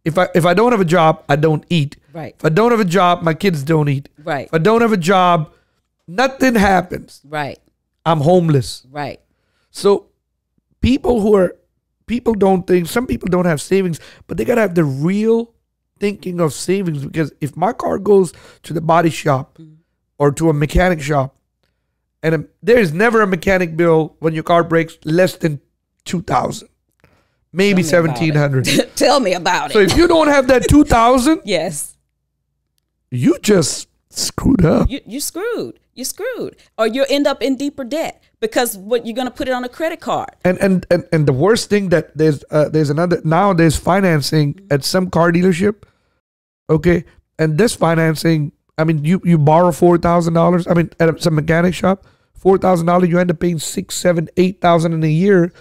if I don't have a job, I don't eat. Right. If I don't have a job, my kids don't eat. Right. If I don't have a job, nothing happens. Right. I'm homeless. Right. So people don't think, some people don't have savings, but they got to have the real thinking of savings, because if my car goes to the body shop or to a mechanic shop, and there is never a mechanic bill when your car breaks less than $2,000, maybe $1,700. Tell me about it. So if you don't have that $2,000, yes, you just screwed up. You screwed. You're screwed, or you'll end up in deeper debt, because what you're going to put it on a credit card. And the worst thing, that there's financing at some car dealership. Okay, and this financing, I mean, you borrow $4,000. I mean, at some mechanic shop, $4,000, you end up paying $6,000, $7,000, $8,000 in a year.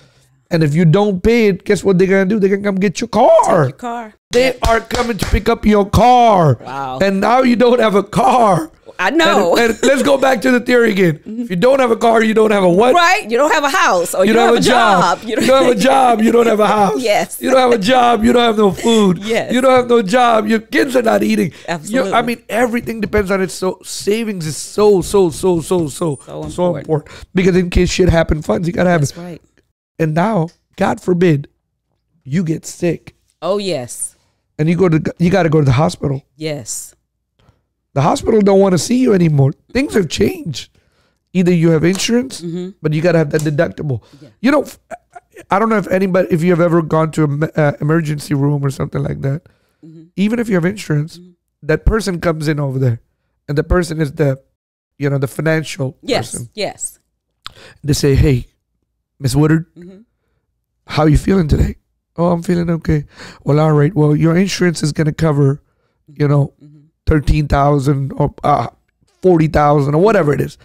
And if you don't pay it, guess what they're gonna do? They're gonna come get your car. Take your car. They are coming to pick up your car. Wow. And now you don't have a car. I know. And let's go back to the theory again. If you don't have a car, you don't have a what? Right. You don't have a house, or you don't have a job. You don't have a job. You don't have a house. Yes. You don't have a job. You don't have no food. Yes. You don't have no job. Your kids are not eating. Absolutely. I mean, everything depends on it. So savings is so important. Because in case shit happen, funds, you gotta have it. That's right. And now, God forbid, you get sick. Oh yes. And you got to go to the hospital. Yes. The hospital don't want to see you anymore. Things have changed. Either you have insurance, but you got to have that deductible. Yeah. You know, I don't know if you have ever gone to an emergency room or something like that. Even if you have insurance, that person comes in over there, and the person is the financial person. Yes. They say, "Hey, Miss Woodard, how are you feeling today?" "Oh, I'm feeling okay." "Well, all right. Well, your insurance is going to cover, $13,000 or $40,000 or whatever it is.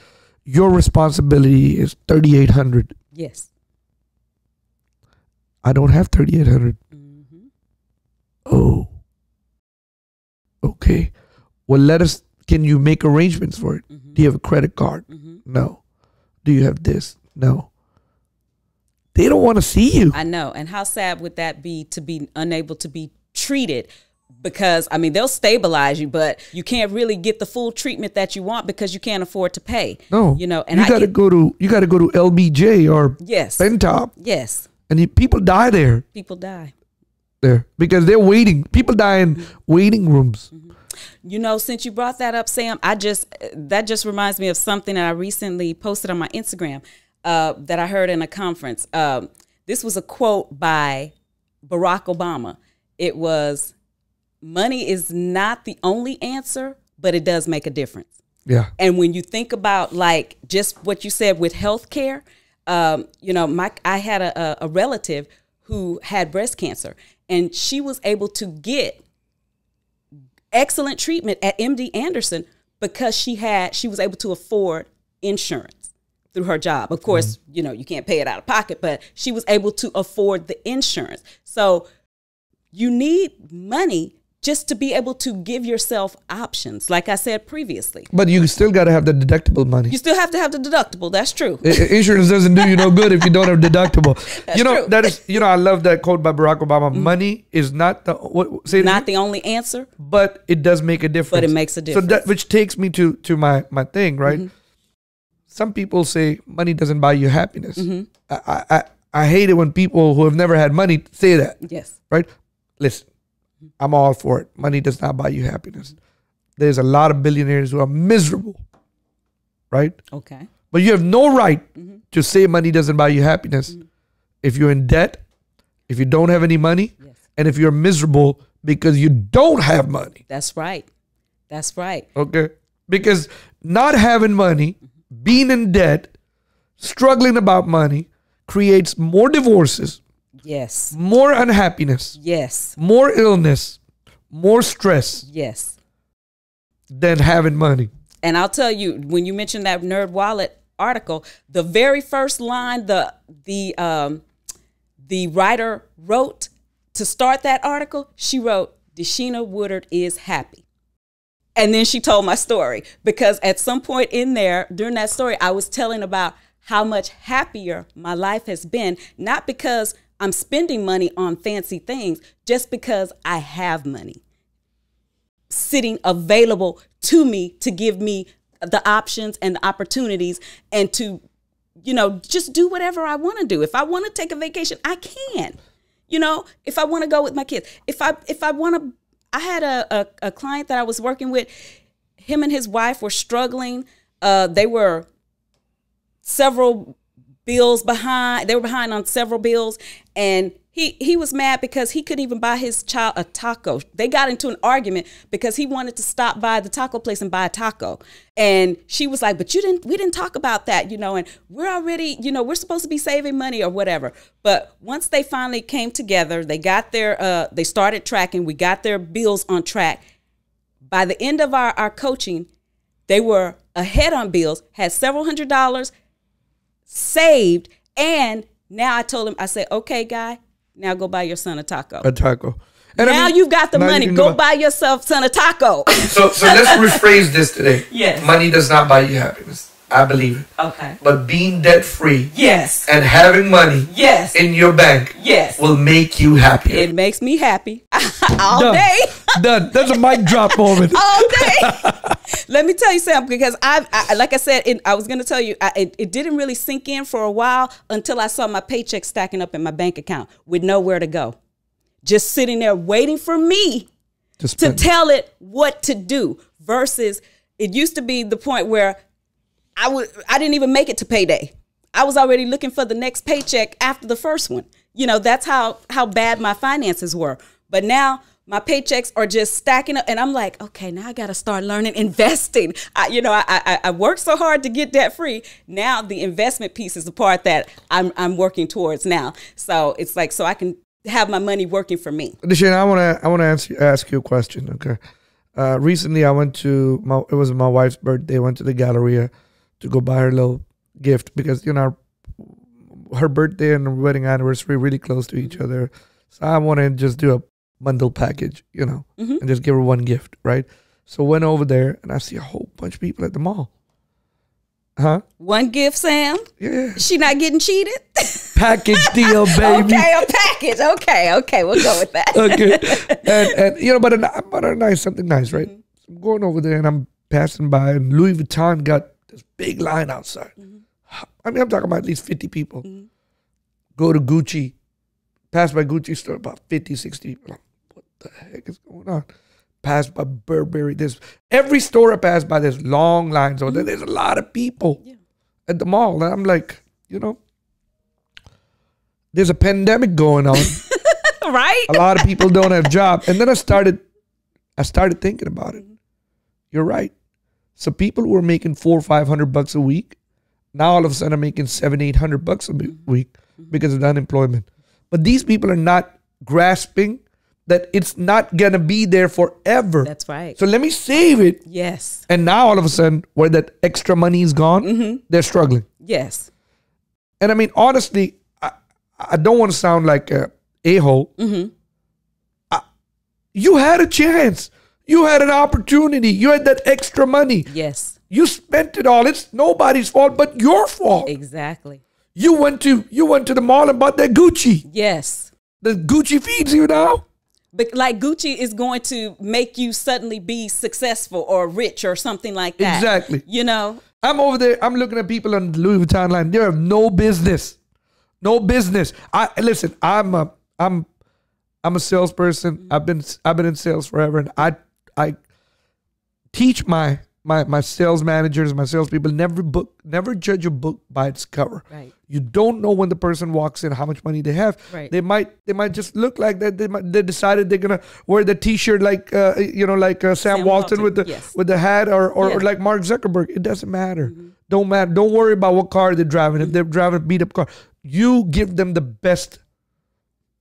Your responsibility is $3,800. Yes. "I don't have $3,800. "Oh, okay. Well, can you make arrangements for it? Do you have a credit card?" "No." "Do you have this?" "No." They don't want to see you. I know. And how sad would that be, to be unable to be treated? Because, I mean, they'll stabilize you, but you can't really get the full treatment that you want because you can't afford to pay. No. And you got to go to LBJ or Pentop. Yes. And people die there. People die there because they're waiting. People die in waiting rooms. Since you brought that up, Sam, that just reminds me of something that I recently posted on my Instagram that I heard in a conference. This was a quote by Barack Obama. It was, "Money is not the only answer, but it does make a difference." Yeah. And when you think about, like, just what you said with healthcare, I had a relative who had breast cancer, and she was able to get excellent treatment at MD Anderson because she was able to afford insurance through her job. Of course, you can't pay it out of pocket, but she was able to afford the insurance. So you need money just to be able to give yourself options, like I said previously. But you still got to have the deductible money. You still have to have the deductible. That's true. Insurance doesn't do you no good if you don't have deductible. That's true. I love that quote by Barack Obama. Money is not the only answer, but it does make a difference. But it makes a difference. So which takes me to my thing, right? Some people say money doesn't buy you happiness. I hate it when people who have never had money say that. Yes. Right? Listen. I'm all for it. Money does not buy you happiness. There's a lot of billionaires who are miserable, right? Okay. But you have no right to say money doesn't buy you happiness if you're in debt, if you don't have any money, and if you're miserable because you don't have money. That's right. That's right. Okay? Because not having money, being in debt, struggling about money creates more divorces. Yes. More unhappiness. Yes. More illness. More stress. Yes. Than having money. And I'll tell you, when you mentioned that Nerd Wallet article, the very first line, the the writer wrote to start that article, she wrote, Deshena Woodard is happy. And then she told my story, because at some point in there, during that story, I was telling about how much happier my life has been, not because I'm spending money on fancy things, just because I have money sitting available to me to give me the options and the opportunities and to, you know, just do whatever I want to do. If I want to take a vacation, I can. You know, if I want to go with my kids, if I want to, I had a client that I was working with, him and his wife were struggling. They were several bills behind. They were behind on several bills, and he was mad because he couldn't even buy his child a taco. They got into an argument because he wanted to stop by the taco place and buy a taco. And she was like, but we didn't talk about that, you know, and we're already, you know, we're supposed to be saving money or whatever. But once they finally came together, they got their, they started tracking, we got their bills on track. By the end of our coaching, they were ahead on bills, had several $100s saved. And now I told him, I said, okay, guy, now go buy your son a taco. A taco. And now you've got the money. Go buy yourself son a taco. So let's rephrase this today. Yes. Money does not buy you happiness. I believe it. Okay. But being debt free. Yes. And having money. Yes. In your bank. Yes. Will make you happy. It makes me happy all Done. day. Done. That's a mic drop moment. All day. Let me tell you something, because I like I said, I was going to tell you, it didn't really sink in for a while until I saw my paycheck stacking up in my bank account with nowhere to go. Just sitting there waiting for me to tell it what to do, versus it used to be the point where I didn't even make it to payday. I was already looking for the next paycheck after the first one. You know, that's how bad my finances were. But now my paychecks are just stacking up, and I'm like, okay, now I got to start learning investing. I worked so hard to get debt free. Now the investment piece is the part that I'm working towards now. So it's like, so I can have my money working for me. Deshena, I want to ask you a question. Okay. Recently I went to it was my wife's birthday. I went to the Galleria to go buy her little gift, because, you know, her birthday and her wedding anniversary really close to each other. So I want to just do a bundle package, you know, and just give her one gift, right? So went over there and I see a whole bunch of people at the mall. Huh? One gift, Sam? Yeah. She not getting cheated? Package deal, baby. Okay, a package. Okay, we'll go with that. Okay. And you know, but a nice, something nice, right? So I'm going over there and I'm passing by, and Louis Vuitton got this big line outside. I mean, I'm talking about at least 50 people. Go to Gucci, pass by Gucci store, about 50, 60 people. What the heck is going on? Pass by Burberry. Every store I pass by, there's long lines over there. There's a lot of people at the mall. And I'm like, you know, there's a pandemic going on. Right? A lot of people don't have jobs. And then I started thinking about it. You're right. So people who are making $400 or $500 a week, now all of a sudden are making $700, $800 a week because of the unemployment. But these people are not grasping that it's not going to be there forever. That's right. So let me save it. Yes. And now all of a sudden, where that extra money is gone, they're struggling. Yes. And I mean, honestly, I don't want to sound like a a-hole. You had a chance. You had an opportunity. You had that extra money. Yes. You spent it all. It's nobody's fault but your fault. Exactly. You went to the mall and bought that Gucci. Yes. The Gucci feeds you now. But like Gucci is going to make you suddenly be successful or rich or something like that. Exactly. You know? I'm over there. I'm looking at people on the Louis Vuitton line. They have no business. No business. Listen, I'm a salesperson. I've been in sales forever, and I teach my sales managers, my salespeople, never judge a book by its cover. Right. You don't know when the person walks in how much money they have. Right. They might just look like that. They decided they're gonna wear the T-shirt like Sam Walton with the hat or like Mark Zuckerberg. It doesn't matter. Don't matter. Don't worry about what car they're driving. If they're driving a beat up car, you give them the best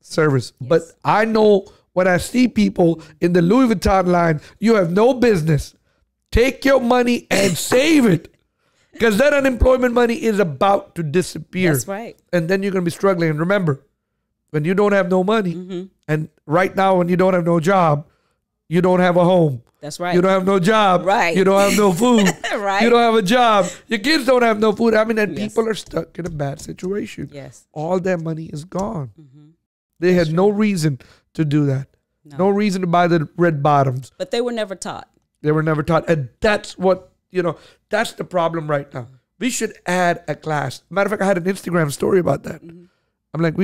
service. Yes. But I know when I see people in the Louis Vuitton line, you have no business. Take your money and save it. Because that unemployment money is about to disappear. That's right. And then you're going to be struggling. And remember, when you don't have no money, Mm-hmm. and right now when you don't have no job, you don't have a home. That's right. You don't have no job. Right. You don't have no food. Right. You don't have a job. Your kids don't have no food. I mean, and Yes. people are stuck in a bad situation. Yes. All their money is gone. Mm-hmm. They That's had no reason to do that. No reason to buy the red bottoms. But they were never taught. They were never taught. And that's what, that's the problem right now. We should add a class. Matter of fact, I had an Instagram story about that. Mm-hmm. I'm like,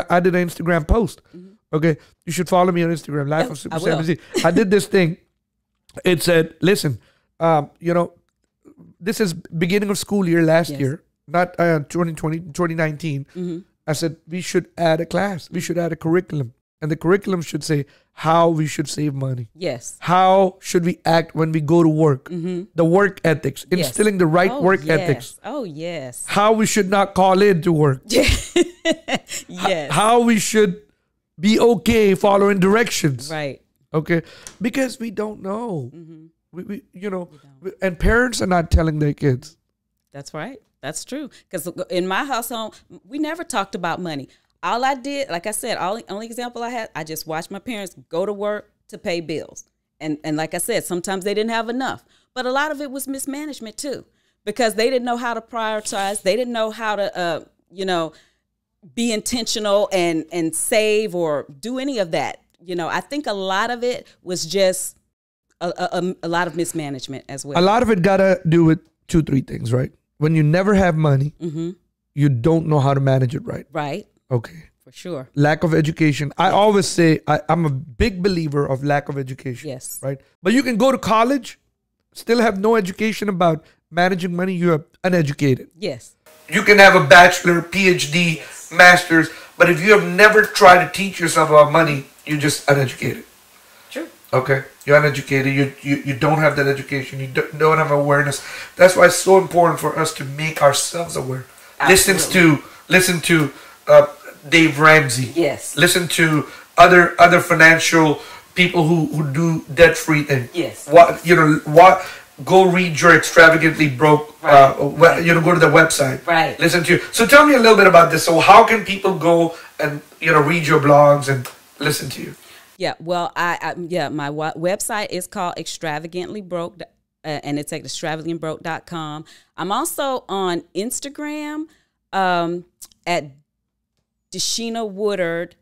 I did an Instagram post. Mm-hmm. Okay. You should follow me on Instagram, Life of Super I will. 7Z. I did this thing. It said, listen, this is beginning of school year last Yes. year, not 2019. Mm-hmm. I said, we should add a class. We should add a curriculum. And the curriculum should say how we should save money. Yes. How should we act when we go to work? Mm-hmm. The work ethics, Yes. instilling the right work yes. ethics. Oh, yes. How we should not call in to work. Yes. How we should be okay following directions. Right. Okay. Because we don't know. Mm-hmm. And parents are not telling their kids. That's right. That's true. Because in my household, we never talked about money. All I did, like I said, only example I had, I just watched my parents go to work to pay bills. And like I said, sometimes they didn't have enough. But a lot of it was mismanagement too, because they didn't know how to prioritize. They didn't know how to, be intentional and save or do any of that. I think a lot of it was just a lot of mismanagement as well. A lot of it got to do with 2-3 things, right? When you never have money, Mm-hmm. you don't know how to manage it right. Right. Okay. For sure. Lack of education. I always say I'm a big believer of lack of education. Yes. Right. But you can go to college, still have no education about managing money. You're uneducated. Yes. You can have a bachelor, PhD, master's, but if you have never tried to teach yourself about money, you're just uneducated. True. Okay. You're uneducated. You don't have that education. You don't have awareness. That's why it's so important for us to make ourselves aware. Absolutely. Listen to Dave Ramsey. Yes. Listen to other financial people who do debt free things. Yes. Go read your Extravagantly Broke. Right. Go to the website. Right. Listen to. So tell me a little bit about this. So how can people go and read your blogs and listen to you? Yeah. Well, my website is called Extravagantly Broke, and it's at extravagantbroke.com. I'm also on Instagram at Deshena Woodard.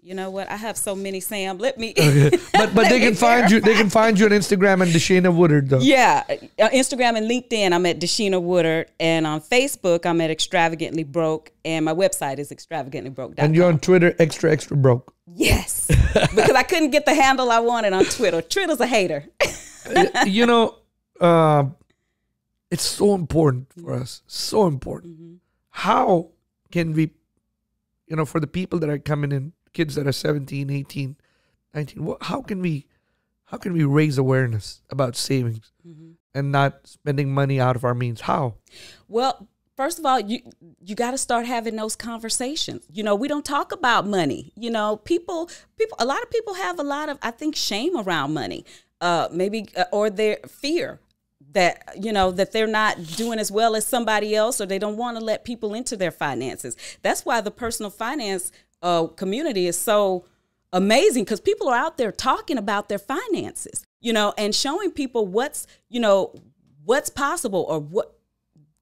You know what? I have so many, Sam. Let me. Okay. But they can find you. They can find you on Instagram and Deshena Woodard though. Yeah, Instagram and LinkedIn. I'm at Deshena Woodard, and on Facebook I'm at Extravagantly Broke, and my website is extravagantlybroke.com. And you're on Twitter, extra broke. Yes, because I couldn't get the handle I wanted on Twitter. Twitter's a hater. It's so important for us. So important. Mm-hmm. How can we, for the people that are coming in, kids that are 17, 18, 19, how can we raise awareness about savings and not spending money out of our means? How? Well, first of all, you got to start having those conversations. We don't talk about money. A lot of people have a lot of, I think, shame around money, or their fear that, that they're not doing as well as somebody else, or they don't want to let people into their finances. That's why the personal finance community is so amazing, because people are out there talking about their finances, and showing people what's possible, or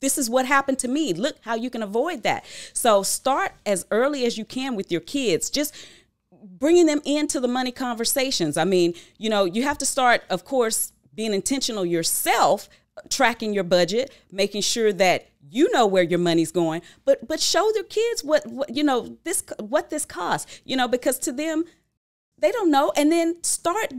this is what happened to me. Look how you can avoid that. So start as early as you can with your kids, just bringing them into the money conversations. I mean, you have to start, of course, being intentional yourself, tracking your budget, making sure that you know where your money's going, but show their kids what this costs, because to them, they don't know. And then start,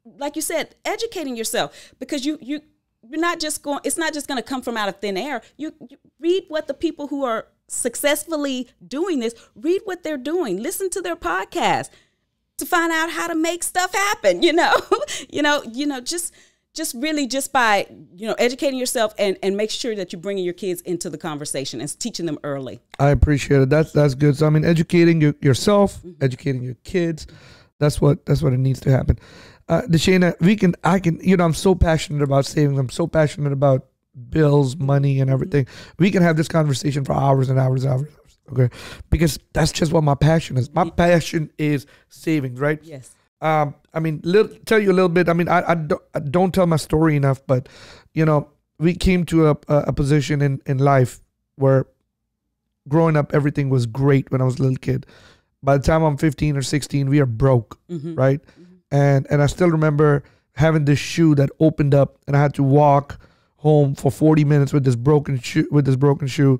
like you said, educating yourself, because you're not just going, it's not just going to come from out of thin air. You read what the people who are successfully doing this, read what they're doing, listen to their podcast to find out how to make stuff happen, just really just by, educating yourself and make sure that you're bringing your kids into the conversation and teaching them early. I appreciate it. That's good. So, I mean, educating yourself, educating your kids, that's what it needs to happen. Deshena, I'm so passionate about savings. I'm so passionate about bills, money, and everything. We can have this conversation for hours and hours and hours. Okay, because that's just what my passion is. My passion is savings, right? Yes. I mean, tell you a little bit. I mean, I don't tell my story enough, but you know, we came to a position in life where growing up, everything was great when I was a little kid. By the time I'm 15 or 16, we are broke, right? And I still remember having this shoe that opened up, and I had to walk home for 40 minutes with this broken shoe.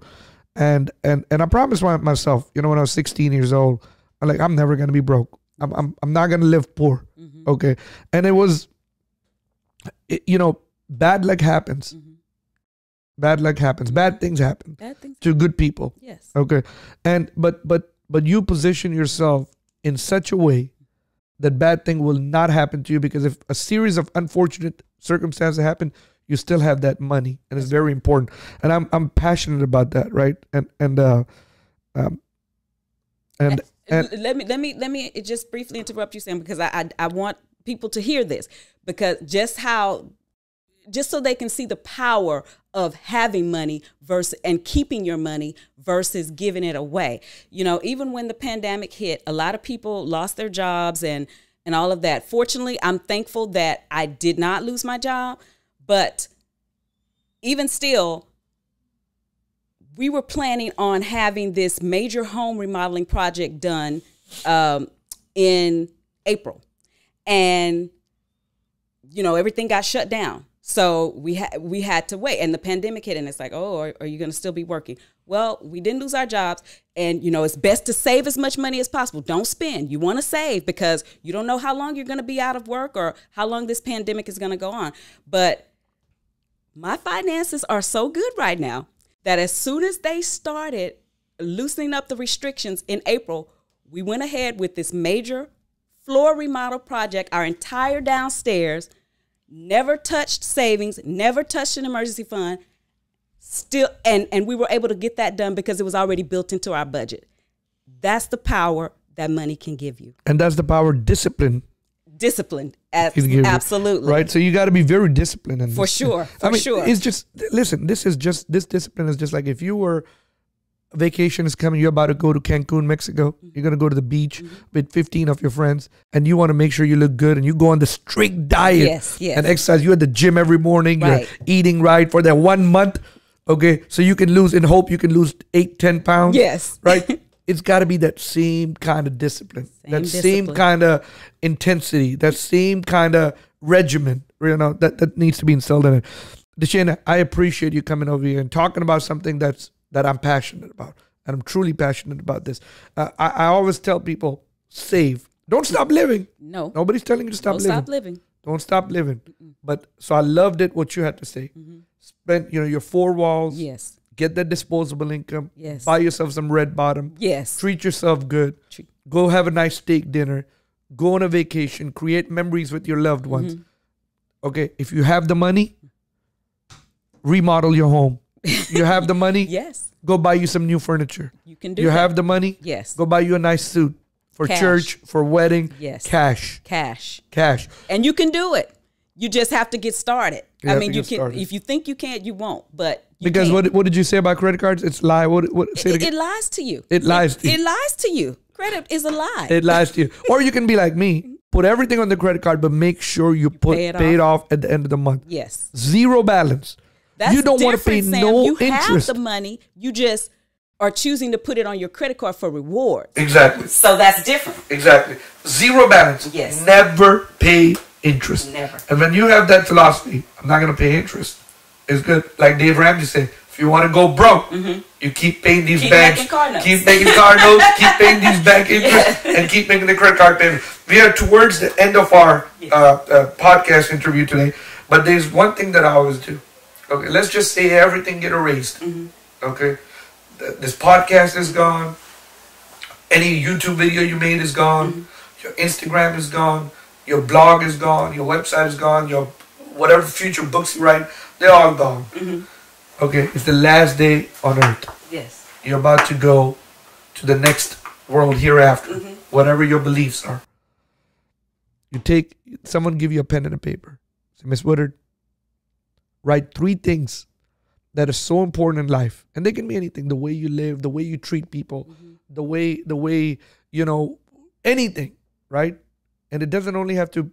And I promised myself, you know, when I was 16 years old, I'm never gonna be broke. I'm not gonna live poor. Okay. And it was, you know, bad luck happens. Bad luck happens. Bad things happen to good people. Yes. Okay. And but you position yourself in such a way that bad thing will not happen to you, because if a series of unfortunate circumstances happen, you still have that money, and it's very important. And I'm passionate about that, right? And let me just briefly interrupt you, Sam, because I want people to hear this, because just so they can see the power of having money versus and keeping your money versus giving it away. You know, even when the pandemic hit, a lot of people lost their jobs and all of that. Fortunately, I'm thankful that I did not lose my job, but even still, we were planning on having this major home remodeling project done in April, and you know, everything got shut down. So we had to wait, and the pandemic hit, and it's like, oh, are you going to still be working? Well, we didn't lose our jobs, and you know, it's best to save as much money as possible. Don't spend. You want to save, because you don't know how long you're going to be out of work or how long this pandemic is going to go on. But my finances are so good right now that as soon as they started loosening up the restrictions in April, we went ahead with this major floor remodel project. Our entire downstairs, never touched savings, never touched an emergency fund, still, and we were able to get that done because it was already built into our budget. That's the power that money can give you. And that's the power discipline. Absolutely. Right? So you got to be very disciplined in this. For sure. It's just, listen, this discipline is just like if you were, vacation is coming, you're about to go to Cancun, Mexico. You're going to go to the beach with 15 of your friends, and you want to make sure you look good, and you go on the strict diet and exercise. You're at the gym every morning. Right. You're eating right for that 1 month. Okay. So you can lose, in hope you can lose 8-10 pounds. Yes. Right. It's got to be that same kind of discipline, same kind of intensity, that same kind of regimen, you know, that needs to be instilled in it. Deshena, I appreciate you coming over here and talking about something that I'm passionate about. And I'm truly passionate about this. I always tell people, save. Don't stop living. No. Nobody's telling you to stop living. Don't stop living. Don't stop living. But so I loved it, what you had to say. Spend, you know, your 4 walls. Yes. Get that disposable income. Yes. Buy yourself some Red Bottom. Yes. Treat yourself good. Go have a nice steak dinner. Go on a vacation. Create memories with your loved ones. Okay. If you have the money, remodel your home. You have the money? Yes. Go buy you some new furniture. You can do that. You have the money? Yes. Go buy you a nice suit for church, for wedding. Yes. Cash. And you can do it. You just have to get started. You can started. If you think you can't, you won't. But because can. What did you say about credit cards? It's lie. Say it lies to you. It lies to you. It lies to you. Credit is a lie. It lies to you. Or you can be like me. Put everything on the credit card, but make sure you pay it off at the end of the month. Yes. Zero balance. That's you don't want to pay Sam. no you interest. Have the money. You just are choosing to put it on your credit card for rewards. Exactly. So that's different. Exactly. Zero balance. Yes. Never pay interest. Never. And when you have that philosophy, I'm not going to pay interest. It's good. Like Dave Ramsey said, if you want to go broke, you keep paying these banks. Keep making car notes. Keep paying these bank interest. And keep making the credit card payment. We are towards the end of our podcast interview today. But there's one thing that I always do. Okay, let's just say everything get erased. Okay, this podcast is gone. Any YouTube video you made is gone. Your Instagram is gone. Your blog is gone. Your website is gone. Your whatever future books you write, they're all gone. Okay, it's the last day on earth. Yes. You're about to go to the next world hereafter. Whatever your beliefs are. You take someone give you a pen and a paper. Say, Miss Woodard, write 3 things that is so important in life. And they can be anything, the way you live, the way you treat people, the way, you know, anything, right? And it doesn't only have to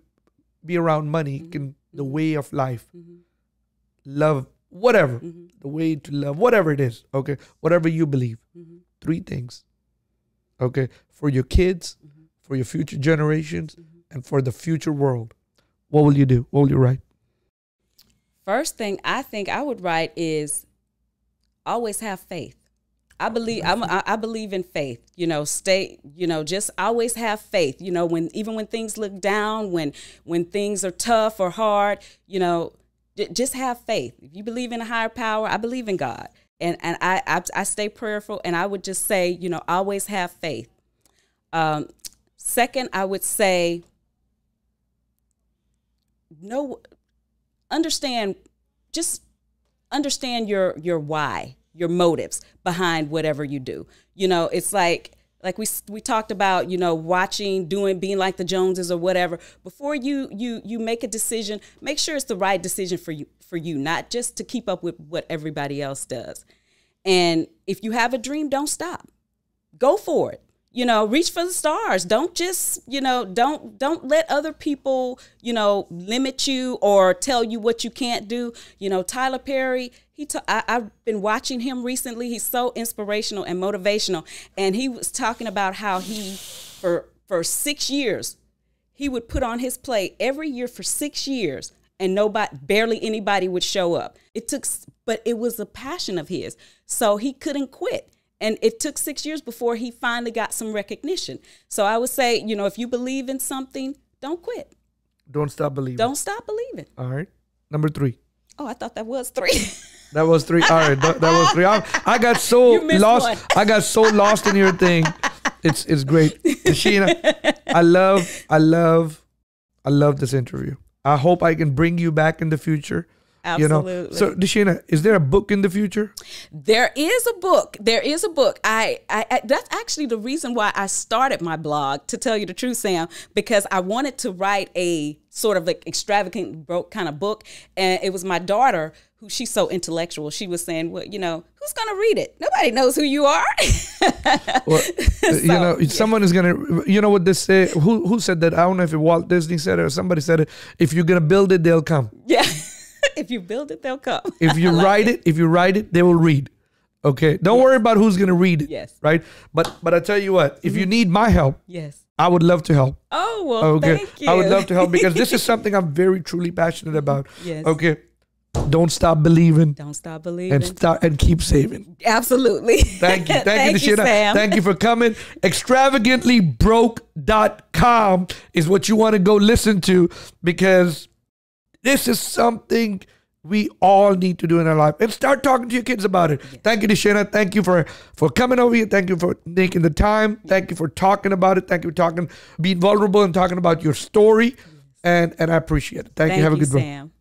be around money. It can, the way of life, love, whatever, the way to love, whatever it is, okay? Whatever you believe. 3 things, okay? For your kids, for your future generations, and for the future world. What will you do? What will you write? First thing I think I would write is always have faith. I believe in faith, you know, just always have faith, you know, even when things look down, when things are tough or hard, you know, just have faith. If you believe in a higher power, I believe in God. And I stay prayerful, and I would just say, you know, always have faith. Second, I would say, understand your why, your motives behind whatever you do. You know, it's like we talked about, you know, being like the Joneses or whatever. Before you make a decision, make sure it's the right decision for you, not just to keep up with what everybody else does. And if you have a dream, don't stop. Go for it. You know, reach for the stars. Don't just, you know, don't let other people, you know, limit you or tell you what you can't do. You know, Tyler Perry, I've been watching him recently. He's so inspirational and motivational. And he was talking about how for 6 years, he would put on his play every year for 6 years, and barely anybody would show up. But it was a passion of his. So he couldn't quit. And it took 6 years before he finally got some recognition. So I would say, you know, if you believe in something, don't quit. Don't stop believing. Don't stop believing. All right. Number 3. Oh, I thought that was 3. That was 3. All right. That was 3. I got so lost. One. I got so lost in your thing. It's great. Deshena, I love this interview. I hope I can bring you back in the future. Absolutely. You know? So, Deshena, is there a book in the future? There is a book. I that's actually the reason why I started my blog, to tell you the truth, Sam, because I wanted to write a sort of like extravagant broke kind of book. And it was my daughter, who she's so intellectual. She was saying, well, you know, who's going to read it? Nobody knows who you are. Well, you know, someone is going to, you know what they say? Who said that? I don't know if Walt Disney said it or somebody said it. If you're going to build it, they'll come. Yeah. If you build it, they'll come. If you write it, they will read. Okay. Don't worry about who's going to read it. Yes. Right. But I tell you what, if you need my help, yes, I would love to help. Oh, well, thank you. I would love to help, because this is something I'm very, truly passionate about. Yes. Okay. Don't stop believing. Don't stop believing. And keep saving. Absolutely. Thank you. Thank you, Sam. Thank you for coming. Extravagantlybroke.com is what you want to go listen to, because this is something we all need to do in our life, and start talking to your kids about it. Yes. Thank you, Deshena. Thank you for coming over here. Thank you for making the time. Thank you for talking about it. Thank you for being vulnerable and talking about your story. Yes. And I appreciate it. Thank you. Have a good one. Sam.